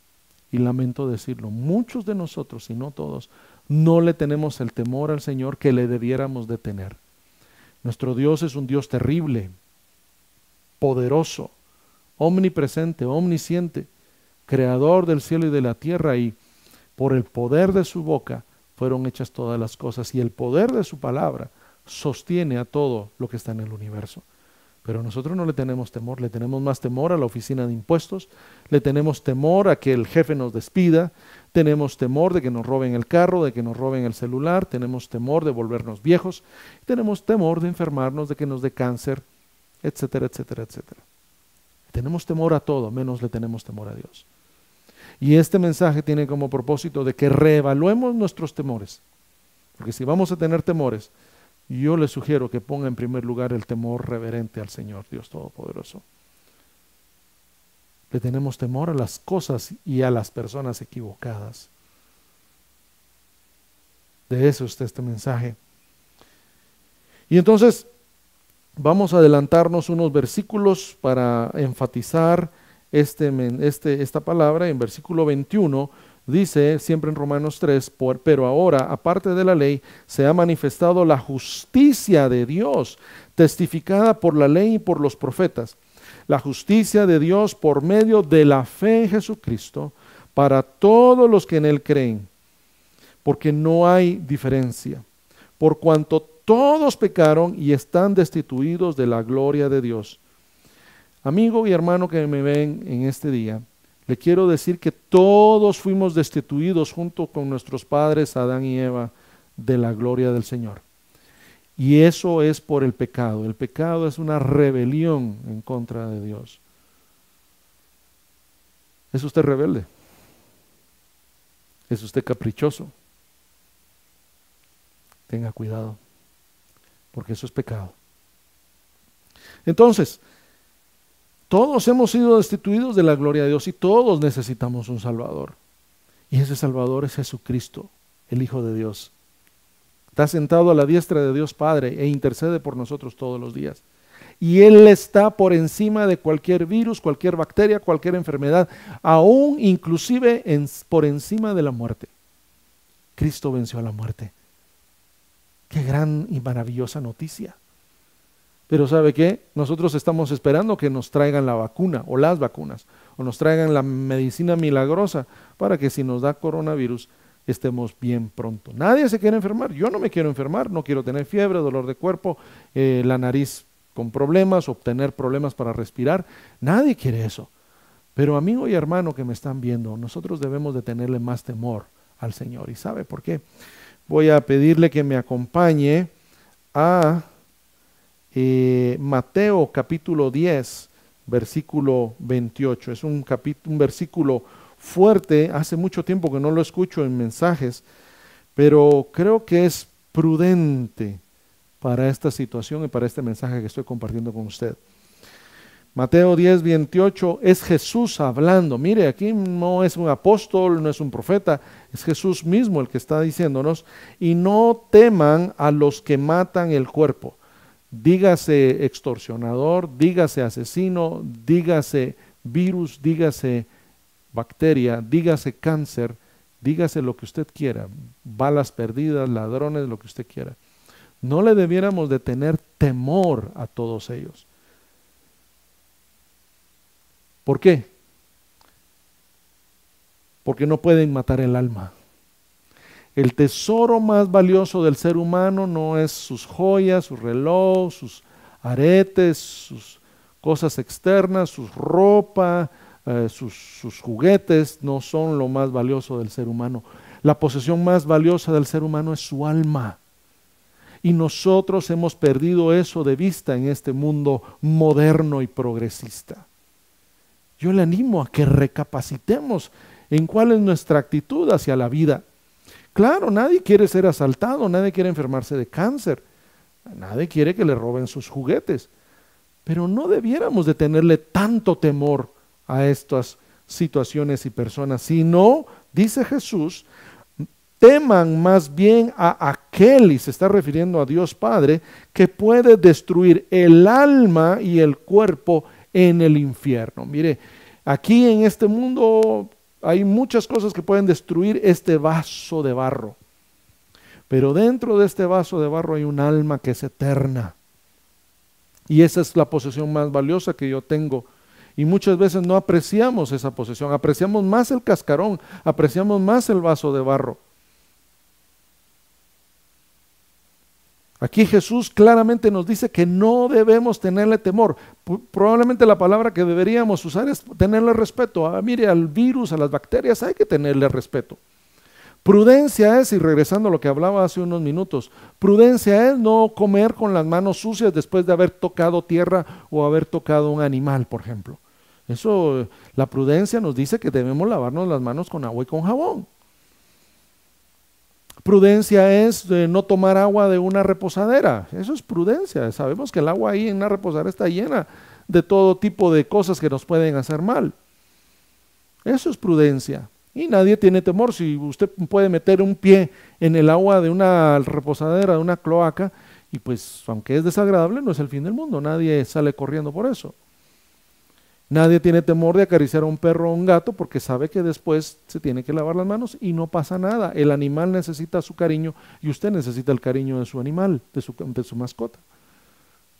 [SPEAKER 1] Y lamento decirlo, muchos de nosotros, y no todos, no le tenemos el temor al Señor que le debiéramos de tener. Nuestro Dios es un Dios terrible, poderoso, omnipresente, omnisciente, creador del cielo y de la tierra, y por el poder de su boca fueron hechas todas las cosas, y el poder de su palabra sostiene a todo lo que está en el universo. Pero nosotros no le tenemos temor, le tenemos más temor a la oficina de impuestos, le tenemos temor a que el jefe nos despida, tenemos temor de que nos roben el carro, de que nos roben el celular, tenemos temor de volvernos viejos, tenemos temor de enfermarnos, de que nos dé cáncer, etcétera, etcétera, etcétera. Tenemos temor a todo, menos le tenemos temor a Dios. Y este mensaje tiene como propósito de que reevaluemos nuestros temores, porque si vamos a tener temores, yo le sugiero que ponga en primer lugar el temor reverente al Señor Dios Todopoderoso. Le tenemos temor a las cosas y a las personas equivocadas. De eso está este mensaje. Y entonces vamos a adelantarnos unos versículos para enfatizar esta palabra. En versículo 21 dice, siempre en Romanos 3, pero ahora, aparte de la ley, se ha manifestado la justicia de Dios, testificada por la ley y por los profetas. La justicia de Dios por medio de la fe en Jesucristo para todos los que en Él creen, porque no hay diferencia, por cuanto todos pecaron y están destituidos de la gloria de Dios. Amigo y hermano que me ven en este día, le quiero decir que todos fuimos destituidos junto con nuestros padres Adán y Eva de la gloria del Señor. Y eso es por el pecado. El pecado es una rebelión en contra de Dios. ¿Es usted rebelde? ¿Es usted caprichoso? Tenga cuidado, porque eso es pecado. Entonces, todos hemos sido destituidos de la gloria de Dios y todos necesitamos un Salvador. Y ese Salvador es Jesucristo, el Hijo de Dios. Está sentado a la diestra de Dios Padre e intercede por nosotros todos los días. Y Él está por encima de cualquier virus, cualquier bacteria, cualquier enfermedad, aún inclusive por encima de la muerte. Cristo venció a la muerte. Qué gran y maravillosa noticia. Pero ¿sabe qué? Nosotros estamos esperando que nos traigan la vacuna o las vacunas, o nos traigan la medicina milagrosa para que si nos da coronavirus estemos bien pronto. Nadie se quiere enfermar. Yo no me quiero enfermar, no quiero tener fiebre, dolor de cuerpo, la nariz con problemas, obtener problemas para respirar. Nadie quiere eso. Pero amigo y hermano que me están viendo, nosotros debemos de tenerle más temor al Señor. ¿Y sabe por qué? Voy a pedirle que me acompañe a Mateo capítulo 10, versículo 28. Es un versículo fuerte, hace mucho tiempo que no lo escucho en mensajes, pero creo que es prudente para esta situación y para este mensaje que estoy compartiendo con usted. Mateo 10, 28 es Jesús hablando. Mire, aquí no es un apóstol, no es un profeta, es Jesús mismo el que está diciéndonos, y no teman a los que matan el cuerpo. Dígase extorsionador, dígase asesino, dígase virus, dígase bacteria, dígase cáncer, dígase lo que usted quiera, balas perdidas, ladrones, lo que usted quiera. No le debiéramos de tener temor a todos ellos. ¿Por qué? Porque no pueden matar el alma. El tesoro más valioso del ser humano no es sus joyas, su reloj, sus aretes, sus cosas externas, su ropa, sus juguetes, no son lo más valioso del ser humano. La posesión más valiosa del ser humano es su alma. Y nosotros hemos perdido eso de vista en este mundo moderno y progresista. Yo le animo a que recapacitemos en cuál es nuestra actitud hacia la vida. Claro, nadie quiere ser asaltado, nadie quiere enfermarse de cáncer, nadie quiere que le roben sus juguetes, pero no debiéramos de tenerle tanto temor a estas situaciones y personas, sino, dice Jesús, teman más bien a aquel, y se está refiriendo a Dios Padre, que puede destruir el alma y el cuerpo en el infierno. Mire, aquí en este mundo hay muchas cosas que pueden destruir este vaso de barro, pero dentro de este vaso de barro hay un alma que es eterna, y esa es la posesión más valiosa que yo tengo, y muchas veces no apreciamos esa posesión, apreciamos más el cascarón, apreciamos más el vaso de barro. Aquí Jesús claramente nos dice que no debemos tenerle temor. Probablemente la palabra que deberíamos usar es tenerle respeto. Mire, al virus, a las bacterias hay que tenerle respeto. Prudencia es, y regresando a lo que hablaba hace unos minutos, prudencia es no comer con las manos sucias después de haber tocado tierra o haber tocado un animal, por ejemplo. Eso, la prudencia nos dice que debemos lavarnos las manos con agua y con jabón. Prudencia es no tomar agua de una reposadera. Eso es prudencia. Sabemos que el agua ahí en una reposadera está llena de todo tipo de cosas que nos pueden hacer mal. Eso es prudencia. Y nadie tiene temor. Si usted puede meter un pie en el agua de una reposadera, de una cloaca, y pues aunque es desagradable, no es el fin del mundo. Nadie sale corriendo por eso. Nadie tiene temor de acariciar a un perro o un gato porque sabe que después se tiene que lavar las manos y no pasa nada. El animal necesita su cariño y usted necesita el cariño de su animal, de su mascota.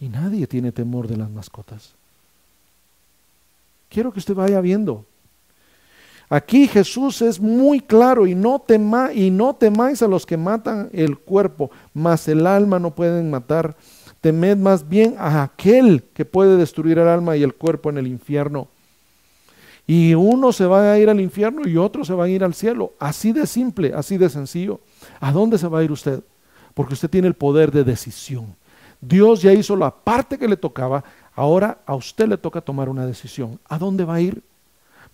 [SPEAKER 1] Y nadie tiene temor de las mascotas. Quiero que usted vaya viendo. Aquí Jesús es muy claro, y no temáis a los que matan el cuerpo, mas el alma no pueden matar. Temed más bien a aquel que puede destruir el alma y el cuerpo en el infierno. Y uno se va a ir al infierno y otro se va a ir al cielo. Así de simple, así de sencillo. ¿A dónde se va a ir usted? Porque usted tiene el poder de decisión. Dios ya hizo la parte que le tocaba, ahora a usted le toca tomar una decisión. ¿A dónde va a ir?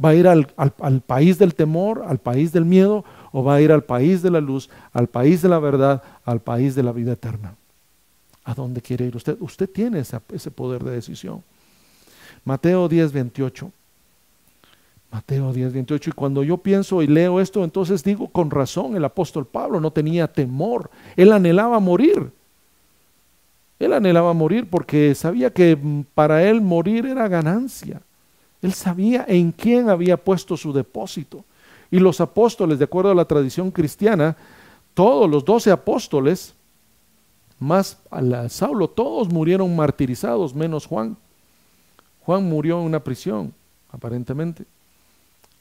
[SPEAKER 1] ¿Va a ir al país del temor, al país del miedo, o va a ir al país de la luz, al país de la verdad, al país de la vida eterna? ¿A dónde quiere ir usted? Usted tiene ese poder de decisión. Mateo 10:28. Mateo 10:28. Y cuando yo pienso y leo esto, entonces digo, con razón, el apóstol Pablo no tenía temor. Él anhelaba morir. Él anhelaba morir porque sabía que para él morir era ganancia. Él sabía en quién había puesto su depósito. Y los apóstoles, de acuerdo a la tradición cristiana, todos los 12 apóstoles, más a Saulo, todos murieron martirizados, menos Juan. Juan murió en una prisión, aparentemente.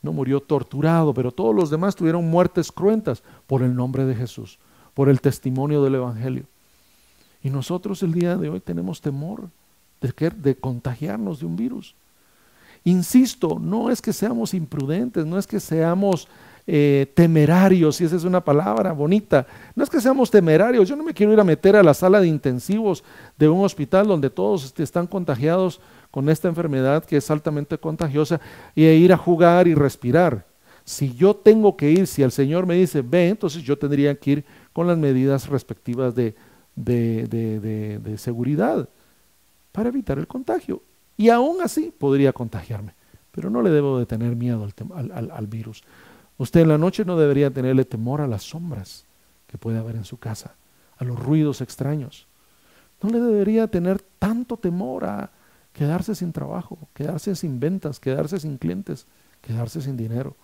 [SPEAKER 1] No murió torturado, pero todos los demás tuvieron muertes cruentas por el nombre de Jesús, por el testimonio del Evangelio. Y nosotros el día de hoy tenemos temor de contagiarnos de un virus. Insisto, no es que seamos imprudentes, no es que seamos temerarios, si esa es una palabra bonita, no es que seamos temerarios. Yo no me quiero ir a meter a la sala de intensivos de un hospital donde todos están contagiados con esta enfermedad que es altamente contagiosa, y a ir a jugar y respirar. Si yo tengo que ir, si el Señor me dice ve, entonces yo tendría que ir con las medidas respectivas de seguridad para evitar el contagio. Y aún así podría contagiarme, pero no le debo de tener miedo al virus. Usted en la noche no debería tenerle temor a las sombras que puede haber en su casa, a los ruidos extraños. No le debería tener tanto temor a quedarse sin trabajo, quedarse sin ventas, quedarse sin clientes, quedarse sin dinero.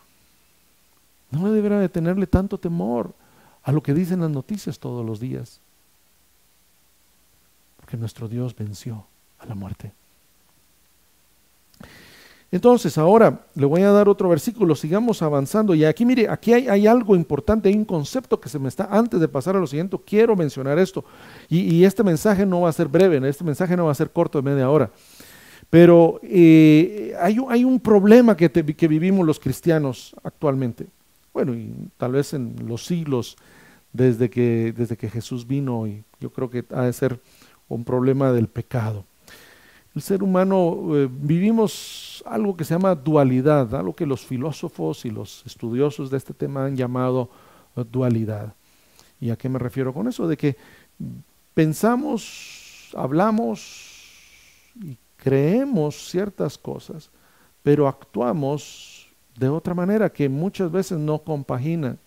[SPEAKER 1] No le debería de tenerle tanto temor a lo que dicen las noticias todos los días, porque nuestro Dios venció a la muerte. Entonces ahora le voy a dar otro versículo, sigamos avanzando. Y aquí mire, aquí hay algo importante, hay un concepto que se me está, antes de pasar a lo siguiente, quiero mencionar esto. Y este mensaje no va a ser breve, este mensaje no va a ser corto de media hora. Pero hay un problema que vivimos los cristianos actualmente. Bueno, y tal vez en los siglos desde que Jesús vino, y yo creo que ha de ser un problema del pecado. El ser humano vivimos algo que se llama dualidad, algo que los filósofos y los estudiosos de este tema han llamado dualidad. ¿Y a qué me refiero con eso? De que pensamos, hablamos y creemos ciertas cosas, pero actuamos de otra manera que muchas veces no compagina.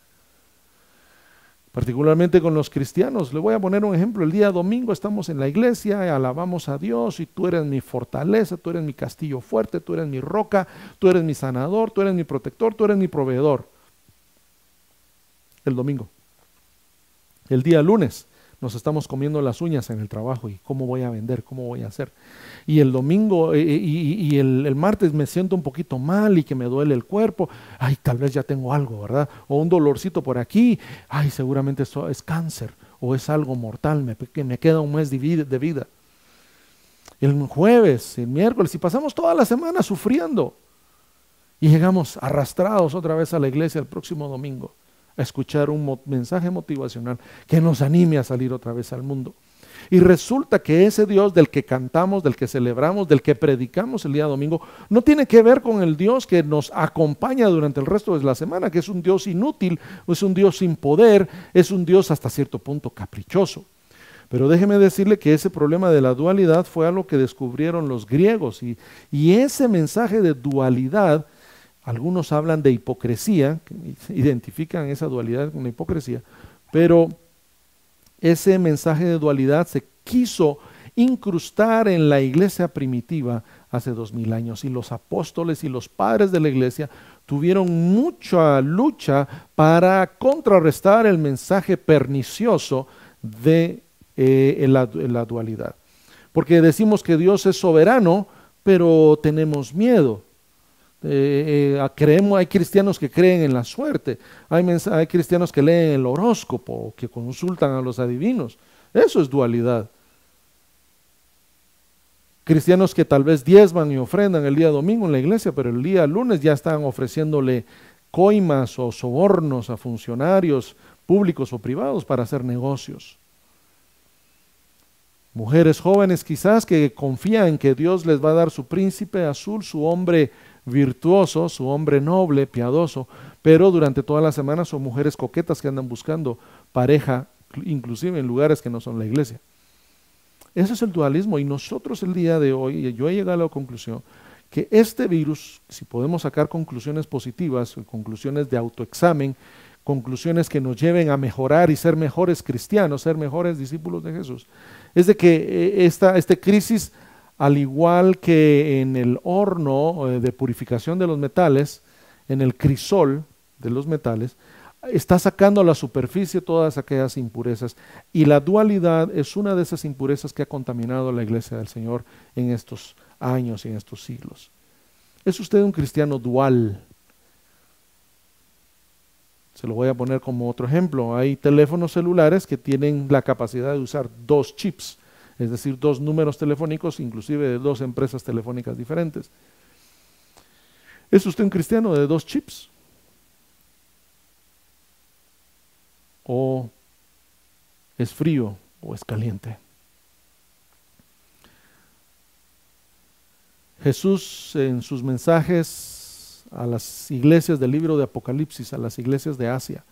[SPEAKER 1] Particularmente con los cristianos. Le voy a poner un ejemplo. El día domingo estamos en la iglesia, alabamos a Dios, y tú eres mi fortaleza, tú eres mi castillo fuerte, tú eres mi roca, tú eres mi sanador, tú eres mi protector, tú eres mi proveedor. El domingo. El día lunes nos estamos comiendo las uñas en el trabajo, y cómo voy a vender, cómo voy a hacer. Y el domingo y el martes me siento un poquito mal y que me duele el cuerpo. Ay, tal vez ya tengo algo, ¿verdad? O un dolorcito por aquí. Ay, seguramente eso es cáncer o es algo mortal, que me queda un mes de vida. El jueves, el miércoles, y pasamos toda la semana sufriendo. Y llegamos arrastrados otra vez a la iglesia el próximo domingo a escuchar un mensaje motivacional que nos anime a salir otra vez al mundo. Y resulta que ese Dios del que cantamos, del que celebramos, del que predicamos el día domingo, no tiene que ver con el Dios que nos acompaña durante el resto de la semana, que es un Dios inútil, es un Dios sin poder, es un Dios hasta cierto punto caprichoso. Pero déjeme decirle que ese problema de la dualidad fue algo que descubrieron los griegos, y ese mensaje de dualidad Algunos hablan de hipocresía, identifican esa dualidad con la hipocresía, pero ese mensaje de dualidad se quiso incrustar en la iglesia primitiva hace 2000 años, y los apóstoles y los padres de la iglesia tuvieron mucha lucha para contrarrestar el mensaje pernicioso de la dualidad. Porque decimos que Dios es soberano, pero tenemos miedo. Hay cristianos que creen en la suerte, hay cristianos que leen el horóscopo, que consultan a los adivinos. Eso es dualidad. Cristianos que tal vez diezman y ofrendan el día domingo en la iglesia, pero el día lunes ya están ofreciéndole coimas o sobornos a funcionarios públicos o privados para hacer negocios. Mujeres jóvenes quizás que confían en que Dios les va a dar su príncipe azul, su hombre virtuoso, su hombre noble, piadoso, pero durante toda la semana son mujeres coquetas que andan buscando pareja, inclusive en lugares que no son la iglesia. Ese es el dualismo, y nosotros el día de hoy, yo he llegado a la conclusión que este virus, si podemos sacar conclusiones positivas, conclusiones de autoexamen, conclusiones que nos lleven a mejorar y ser mejores cristianos, ser mejores discípulos de Jesús, es de que esta crisis, al igual que en el horno de purificación de los metales, en el crisol de los metales, está sacando a la superficie todas aquellas impurezas, y la dualidad es una de esas impurezas que ha contaminado a la iglesia del Señor en estos años y en estos siglos. ¿Es usted un cristiano dual? Se lo voy a poner como otro ejemplo. Hay teléfonos celulares que tienen la capacidad de usar 2 chips, es decir, 2 números telefónicos, inclusive de 2 empresas telefónicas diferentes. ¿Es usted un cristiano de 2 chips? ¿O es frío o es caliente? Jesús, en sus mensajes a las iglesias del libro de Apocalipsis, a las iglesias de Asia,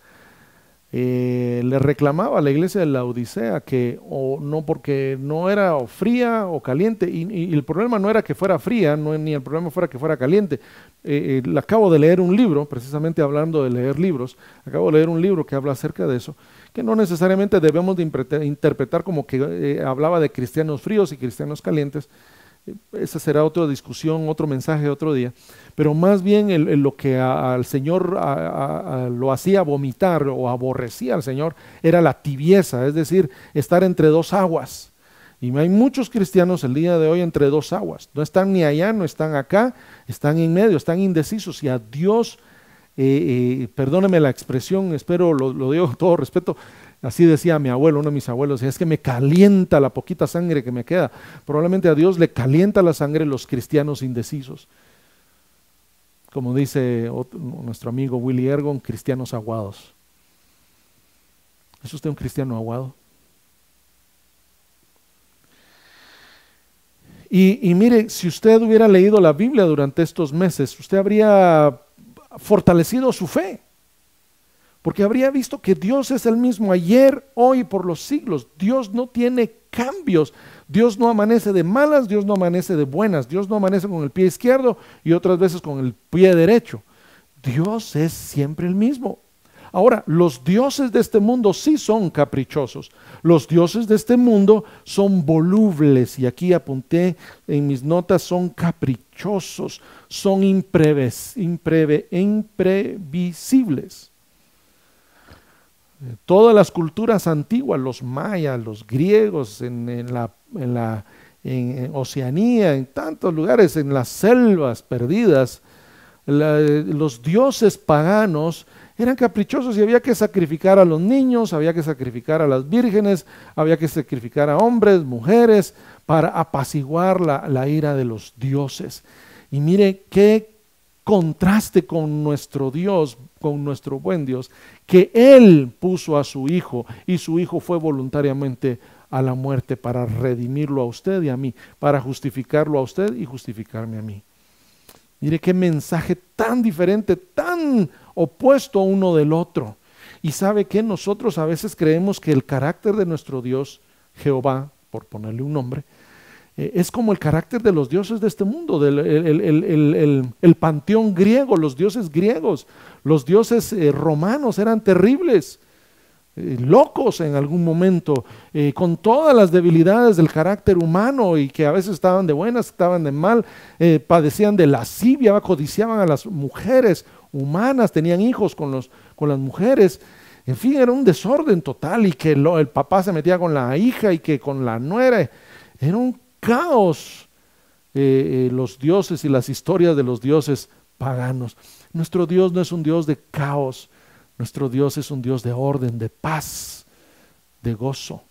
[SPEAKER 1] le reclamaba a la iglesia de la Odisea que porque no era o fría o caliente, y el problema no era que fuera fría, ni el problema fuera que fuera caliente. Acabo de leer un libro, precisamente hablando de leer libros, acabo de leer un libro que habla acerca de eso, que no necesariamente debemos de interpretar como que hablaba de cristianos fríos y cristianos calientes. Esa será otra discusión, otro mensaje otro día, pero más bien lo que al Señor lo hacía vomitar o aborrecía al Señor era la tibieza, es decir, estar entre 2 aguas. Y hay muchos cristianos el día de hoy entre 2 aguas, no están ni allá, no están acá, están en medio, están indecisos, y a Dios, perdóneme la expresión, espero lo digo con todo respeto, así decía mi abuelo, uno de mis abuelos, es que me calienta la poquita sangre que me queda. Probablemente a Dios le calienta la sangre los cristianos indecisos. Como dice nuestro amigo Willy Ergon, cristianos aguados. ¿Es usted un cristiano aguado? Y mire, si usted hubiera leído la Biblia durante estos meses, usted habría fortalecido su fe, porque habría visto que Dios es el mismo ayer, hoy y por los siglos. Dios no tiene cambios. Dios no amanece de malas, Dios no amanece de buenas, Dios no amanece con el pie izquierdo y otras veces con el pie derecho. Dios es siempre el mismo. Ahora, los dioses de este mundo sí son caprichosos. Los dioses de este mundo son volubles, y aquí apunté en mis notas, son caprichosos, son imprevisibles. Todas las culturas antiguas, los mayas, los griegos, en Oceanía, en tantos lugares, en las selvas perdidas, los dioses paganos eran caprichosos, y había que sacrificar a los niños, había que sacrificar a las vírgenes, había que sacrificar a hombres, mujeres, para apaciguar la ira de los dioses. Y mire qué contraste con nuestro Dios, con nuestro buen Dios, que Él puso a su Hijo, y su Hijo fue voluntariamente a la muerte para redimirlo a usted y a mí, para justificarlo a usted y justificarme a mí. Mire qué mensaje tan diferente, tan opuesto uno del otro. Y sabe que nosotros a veces creemos que el carácter de nuestro Dios, Jehová, por ponerle un nombre, Es como el carácter de los dioses de este mundo, el panteón griego, los dioses griegos, los dioses romanos eran terribles, locos en algún momento, con todas las debilidades del carácter humano y que a veces estaban de buenas, estaban de mal, padecían de lascivia, codiciaban a las mujeres humanas, tenían hijos con las mujeres. En fin, era un desorden total, y que el papá se metía con la hija y que con la nuera. Era un caos, los dioses y las historias de los dioses paganos. Nuestro Dios no es un Dios de caos, nuestro Dios es un Dios de orden, de paz, de gozo,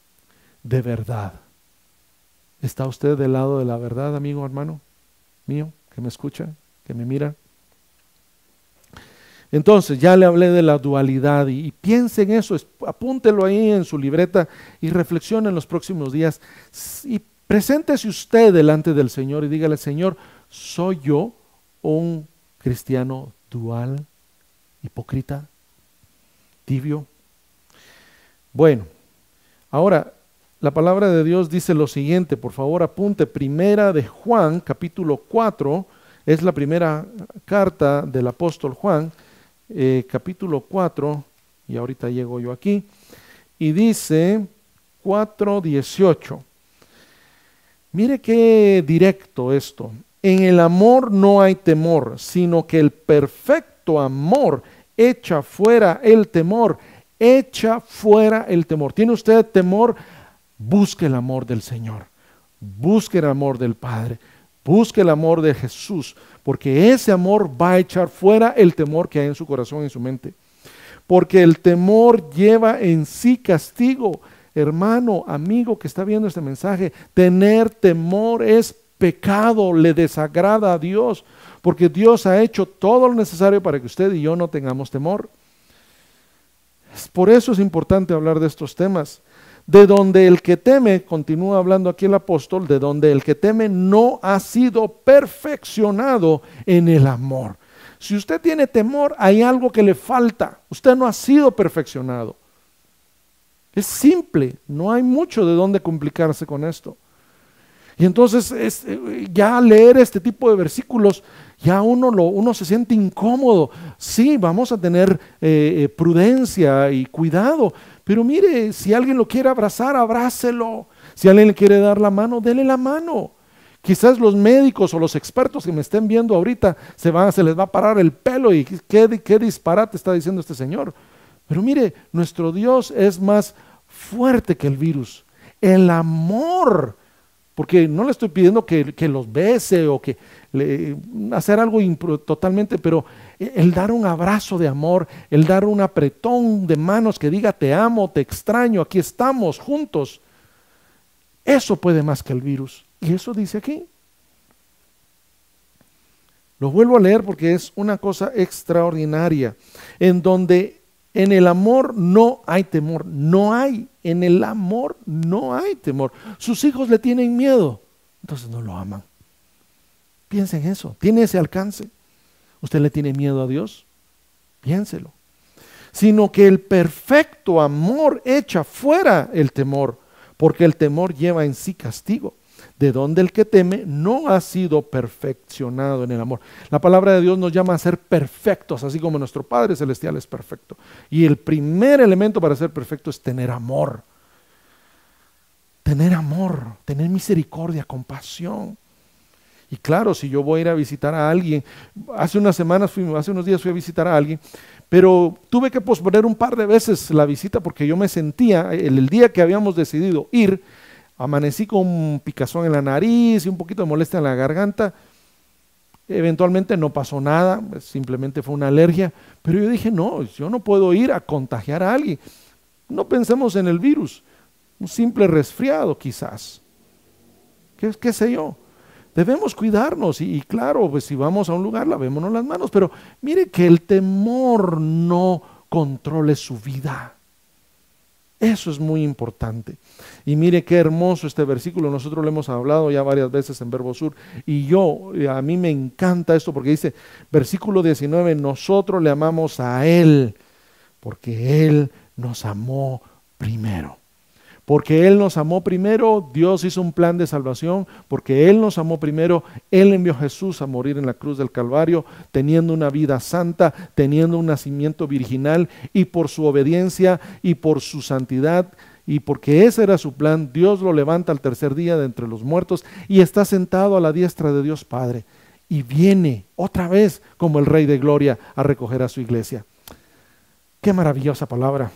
[SPEAKER 1] de verdad. ¿Está usted del lado de la verdad, amigo, hermano mío, que me escucha, que me mira? Entonces, ya le hablé de la dualidad y piense en eso, apúntelo ahí en su libreta y reflexione en los próximos días. Y preséntese usted delante del Señor y dígale: Señor, ¿soy yo un cristiano dual, hipócrita, tibio? Bueno, ahora la palabra de Dios dice lo siguiente, por favor apunte, Primera de Juan, capítulo 4, es la primera carta del apóstol Juan, capítulo 4, y ahorita llego yo aquí, y dice 4:18. Mire qué directo esto. En el amor no hay temor, sino que el perfecto amor echa fuera el temor, echa fuera el temor. ¿Tiene usted temor? Busque el amor del Señor, busque el amor del Padre, busque el amor de Jesús, porque ese amor va a echar fuera el temor que hay en su corazón y en su mente. Porque el temor lleva en sí castigo. Hermano, amigo que está viendo este mensaje, tener temor es pecado, le desagrada a Dios, porque Dios ha hecho todo lo necesario para que usted y yo no tengamos temor. Por eso es importante hablar de estos temas. De donde el que teme, continúa hablando aquí el apóstol, de donde el que teme no ha sido perfeccionado en el amor. Si usted tiene temor, hay algo que le falta. Usted no ha sido perfeccionado. Es simple, no hay mucho de dónde complicarse con esto. Y entonces ya leer este tipo de versículos, ya uno se siente incómodo. Sí, vamos a tener prudencia y cuidado, pero mire, si alguien lo quiere abrazar, abrácelo. Si alguien le quiere dar la mano, dele la mano. Quizás los médicos o los expertos que me estén viendo ahorita se les va a parar el pelo y qué disparate está diciendo este señor. Pero mire, nuestro Dios es más fuerte que el virus. El amor, porque no le estoy pidiendo que los bese o que hacer algo totalmente, pero el dar un abrazo de amor, el dar un apretón de manos que diga te amo, te extraño, aquí estamos juntos, eso puede más que el virus. Y eso dice aquí. Lo vuelvo a leer porque es una cosa extraordinaria, en donde en el amor no hay temor, en el amor no hay temor. Sus hijos le tienen miedo, entonces no lo aman. Piensa en eso, tiene ese alcance. ¿Usted le tiene miedo a Dios? Piénselo. Sino que el perfecto amor echa fuera el temor, porque el temor lleva en sí castigo, de donde el que teme no ha sido perfeccionado en el amor. La palabra de Dios nos llama a ser perfectos, así como nuestro Padre Celestial es perfecto. Y el primer elemento para ser perfecto es tener amor. Tener amor, tener misericordia, compasión. Y claro, si yo voy a ir a visitar a alguien, hace unos días fui a visitar a alguien, pero tuve que posponer un par de veces la visita porque yo me sentía, el día que habíamos decidido ir, amanecí con un picazón en la nariz y un poquito de molestia en la garganta. Eventualmente no pasó nada, simplemente fue una alergia, pero yo dije, no, yo no puedo ir a contagiar a alguien. No pensemos en el virus, un simple resfriado quizás, qué sé yo. Debemos cuidarnos y claro, pues si vamos a un lugar, lavémonos las manos, pero mire que el temor no controle su vida. Eso es muy importante. Y mire qué hermoso este versículo, nosotros lo hemos hablado ya varias veces en Verbo Sur, y a mí me encanta esto porque dice, versículo 19, nosotros le amamos a Él, porque Él nos amó primero. Porque Él nos amó primero, Dios hizo un plan de salvación, porque Él nos amó primero, Él envió a Jesús a morir en la cruz del Calvario, teniendo una vida santa, teniendo un nacimiento virginal, y por su obediencia y por su santidad, y porque ese era su plan, Dios lo levanta al tercer día de entre los muertos, y está sentado a la diestra de Dios Padre, y viene otra vez como el Rey de Gloria a recoger a su iglesia. Qué maravillosa palabra,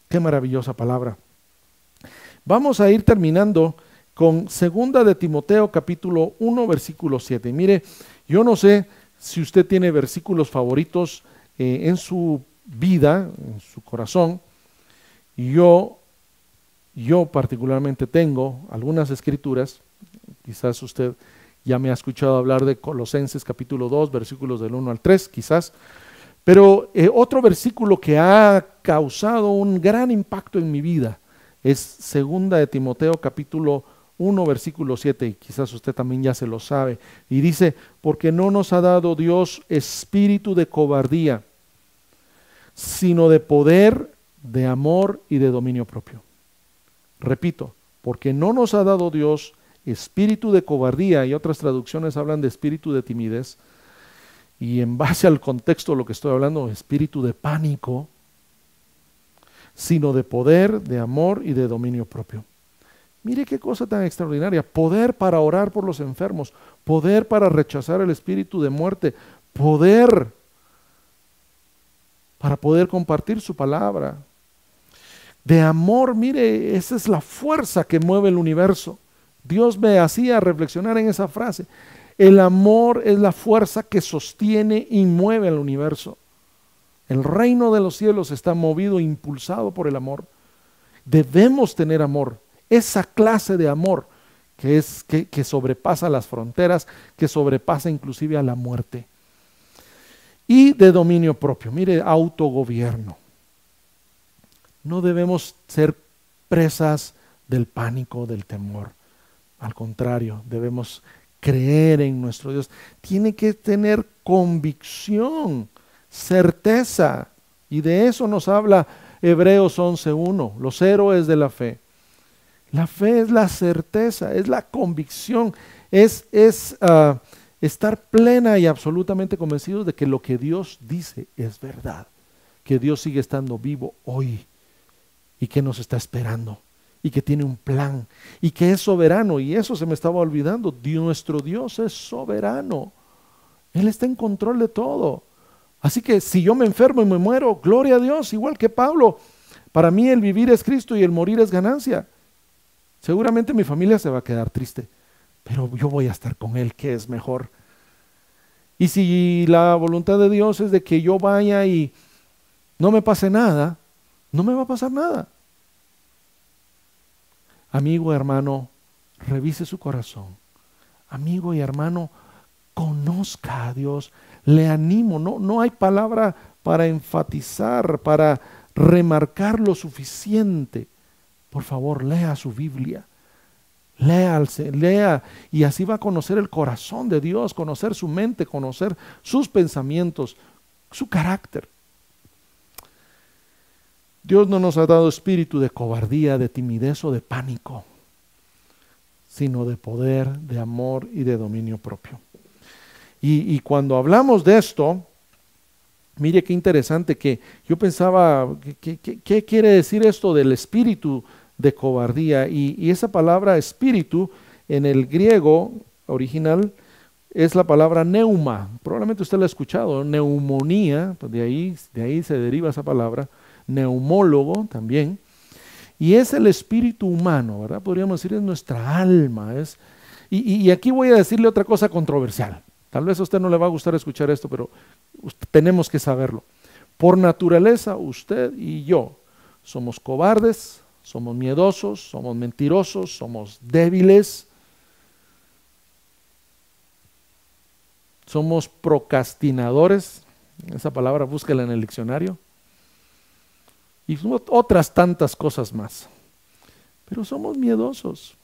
[SPEAKER 1] qué maravillosa palabra. Vamos a ir terminando con 2 de Timoteo capítulo 1 versículo 7. Mire, yo no sé si usted tiene versículos favoritos en su vida, en su corazón. Yo particularmente tengo algunas escrituras, quizás usted ya me ha escuchado hablar de Colosenses capítulo 2, versículos del 1 al 3, quizás. Pero otro versículo que ha causado un gran impacto en mi vida es 2 de Timoteo capítulo 1 versículo 7, y quizás usted también ya se lo sabe, y dice, porque no nos ha dado Dios espíritu de cobardía, sino de poder, de amor y de dominio propio. Repito, porque no nos ha dado Dios espíritu de cobardía, y otras traducciones hablan de espíritu de timidez, y en base al contexto de lo que estoy hablando, espíritu de pánico, sino de poder, de amor y de dominio propio. Mire qué cosa tan extraordinaria, poder para orar por los enfermos, poder para rechazar el espíritu de muerte, poder para poder compartir su palabra. De amor, mire, esa es la fuerza que mueve el universo. Dios me hacía reflexionar en esa frase. El amor es la fuerza que sostiene y mueve el universo. El reino de los cielos está movido, impulsado por el amor. Debemos tener amor, esa clase de amor que sobrepasa las fronteras, que sobrepasa inclusive a la muerte. Y de dominio propio, mire, autogobierno. No debemos ser presas del pánico, del temor. Al contrario, debemos creer en nuestro Dios. Tiene que tener convicción, certeza, y de eso nos habla Hebreos 11:1, los héroes de la fe. La fe es la certeza, es la convicción, es estar plena y absolutamente convencidos de que lo que Dios dice es verdad, que Dios sigue estando vivo hoy y que nos está esperando y que tiene un plan y que es soberano, y eso se me estaba olvidando. Nuestro Dios es soberano, Él está en control de todo. Así que si yo me enfermo y me muero, gloria a Dios, igual que Pablo. Para mí el vivir es Cristo y el morir es ganancia. Seguramente mi familia se va a quedar triste, pero yo voy a estar con Él, que es mejor. Y si la voluntad de Dios es de que yo vaya y no me pase nada, no me va a pasar nada. Amigo, hermano, revise su corazón. Amigo y hermano, conozca a Dios. Le animo, no hay palabra para enfatizar, para remarcar lo suficiente. Por favor, lea su Biblia. Lea, y así va a conocer el corazón de Dios, conocer su mente, conocer sus pensamientos, su carácter. Dios no nos ha dado espíritu de cobardía, de timidez o de pánico, sino de poder, de amor y de dominio propio. Y cuando hablamos de esto, mire qué interesante, que yo pensaba, ¿qué quiere decir esto del espíritu de cobardía? Y esa palabra espíritu en el griego original es la palabra neuma. Probablemente usted la ha escuchado, neumonía, pues de ahí se deriva esa palabra, neumólogo también. Y es el espíritu humano, ¿verdad? Podríamos decir, es nuestra alma. Y aquí voy a decirle otra cosa controversial. Tal vez a usted no le va a gustar escuchar esto, pero tenemos que saberlo. Por naturaleza, usted y yo somos cobardes, somos miedosos, somos mentirosos, somos débiles, somos procrastinadores. Esa palabra búsquela en el diccionario. Y otras tantas cosas más. Pero somos miedosos.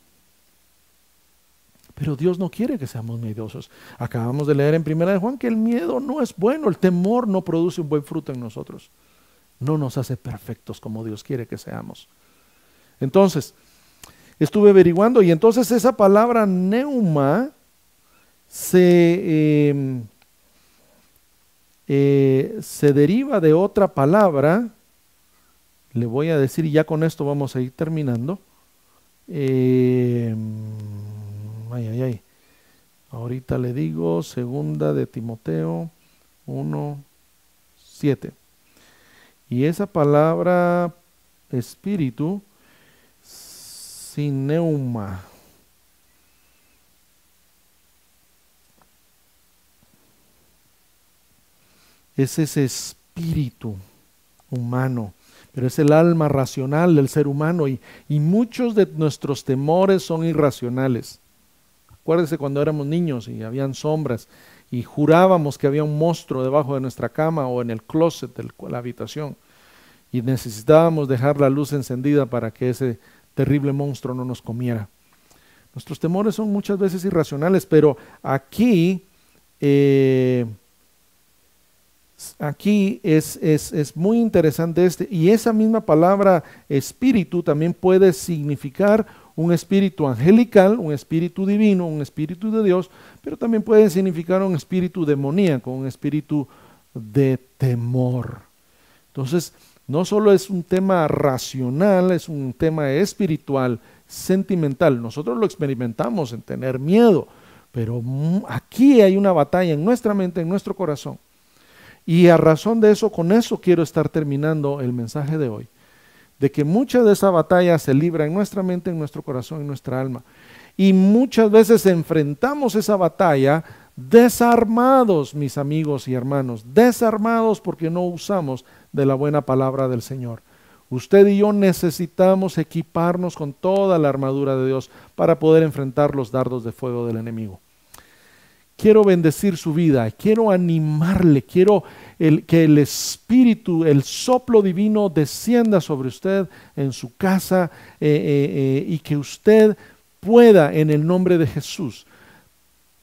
[SPEAKER 1] Pero Dios no quiere que seamos miedosos. Acabamos de leer en 1 Juan que el miedo no es bueno, el temor no produce un buen fruto en nosotros. No nos hace perfectos como Dios quiere que seamos. Entonces, estuve averiguando y entonces esa palabra neuma se deriva de otra palabra. Le voy a decir, y ya con esto vamos a ir terminando. Ahorita le digo, segunda de Timoteo 1:7. Y esa palabra espíritu, sineuma, es ese espíritu humano, pero es el alma racional del ser humano y muchos de nuestros temores son irracionales. Acuérdese cuando éramos niños y habían sombras y jurábamos que había un monstruo debajo de nuestra cama o en el closet de la habitación y necesitábamos dejar la luz encendida para que ese terrible monstruo no nos comiera. Nuestros temores son muchas veces irracionales, pero aquí es muy interesante y esa misma palabra espíritu también puede significar un espíritu angelical, un espíritu divino, un espíritu de Dios, pero también puede significar un espíritu demoníaco, un espíritu de temor. Entonces, no solo es un tema racional, es un tema espiritual, sentimental. Nosotros lo experimentamos en tener miedo, pero aquí hay una batalla en nuestra mente, en nuestro corazón. Y a razón de eso, con eso quiero estar terminando el mensaje de hoy, de que mucha de esa batalla se libra en nuestra mente, en nuestro corazón, en nuestra alma. Y muchas veces enfrentamos esa batalla desarmados, mis amigos y hermanos, desarmados porque no usamos de la buena palabra del Señor. Usted y yo necesitamos equiparnos con toda la armadura de Dios para poder enfrentar los dardos de fuego del enemigo. Quiero bendecir su vida, quiero animarle, quiero que el Espíritu, el soplo divino descienda sobre usted en su casa y que usted pueda, en el nombre de Jesús,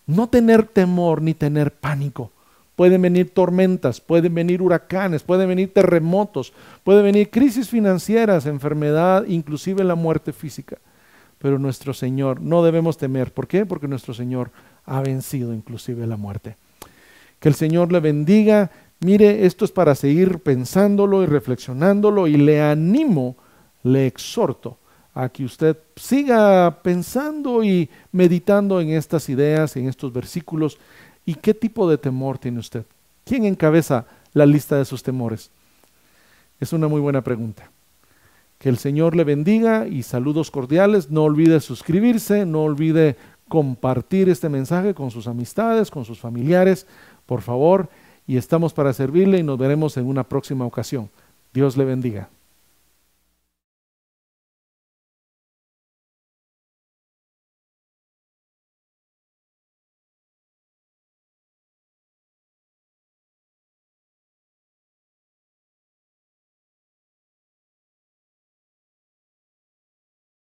[SPEAKER 1] no tener temor ni tener pánico. Pueden venir tormentas, pueden venir huracanes, pueden venir terremotos, pueden venir crisis financieras, enfermedad, inclusive la muerte física. Pero nuestro Señor, no debemos temer. ¿Por qué? Porque nuestro Señor ha vencido inclusive la muerte. Que el Señor le bendiga. Mire, esto es para seguir pensándolo y reflexionándolo y le animo, le exhorto a que usted siga pensando y meditando en estas ideas, en estos versículos. ¿Y qué tipo de temor tiene usted? ¿Quién encabeza la lista de sus temores? Es una muy buena pregunta. Que el Señor le bendiga y saludos cordiales. No olvide suscribirse, no olvide compartir este mensaje con sus amistades, con sus familiares, por favor. Y estamos para servirle y nos veremos en una próxima ocasión. Dios le bendiga.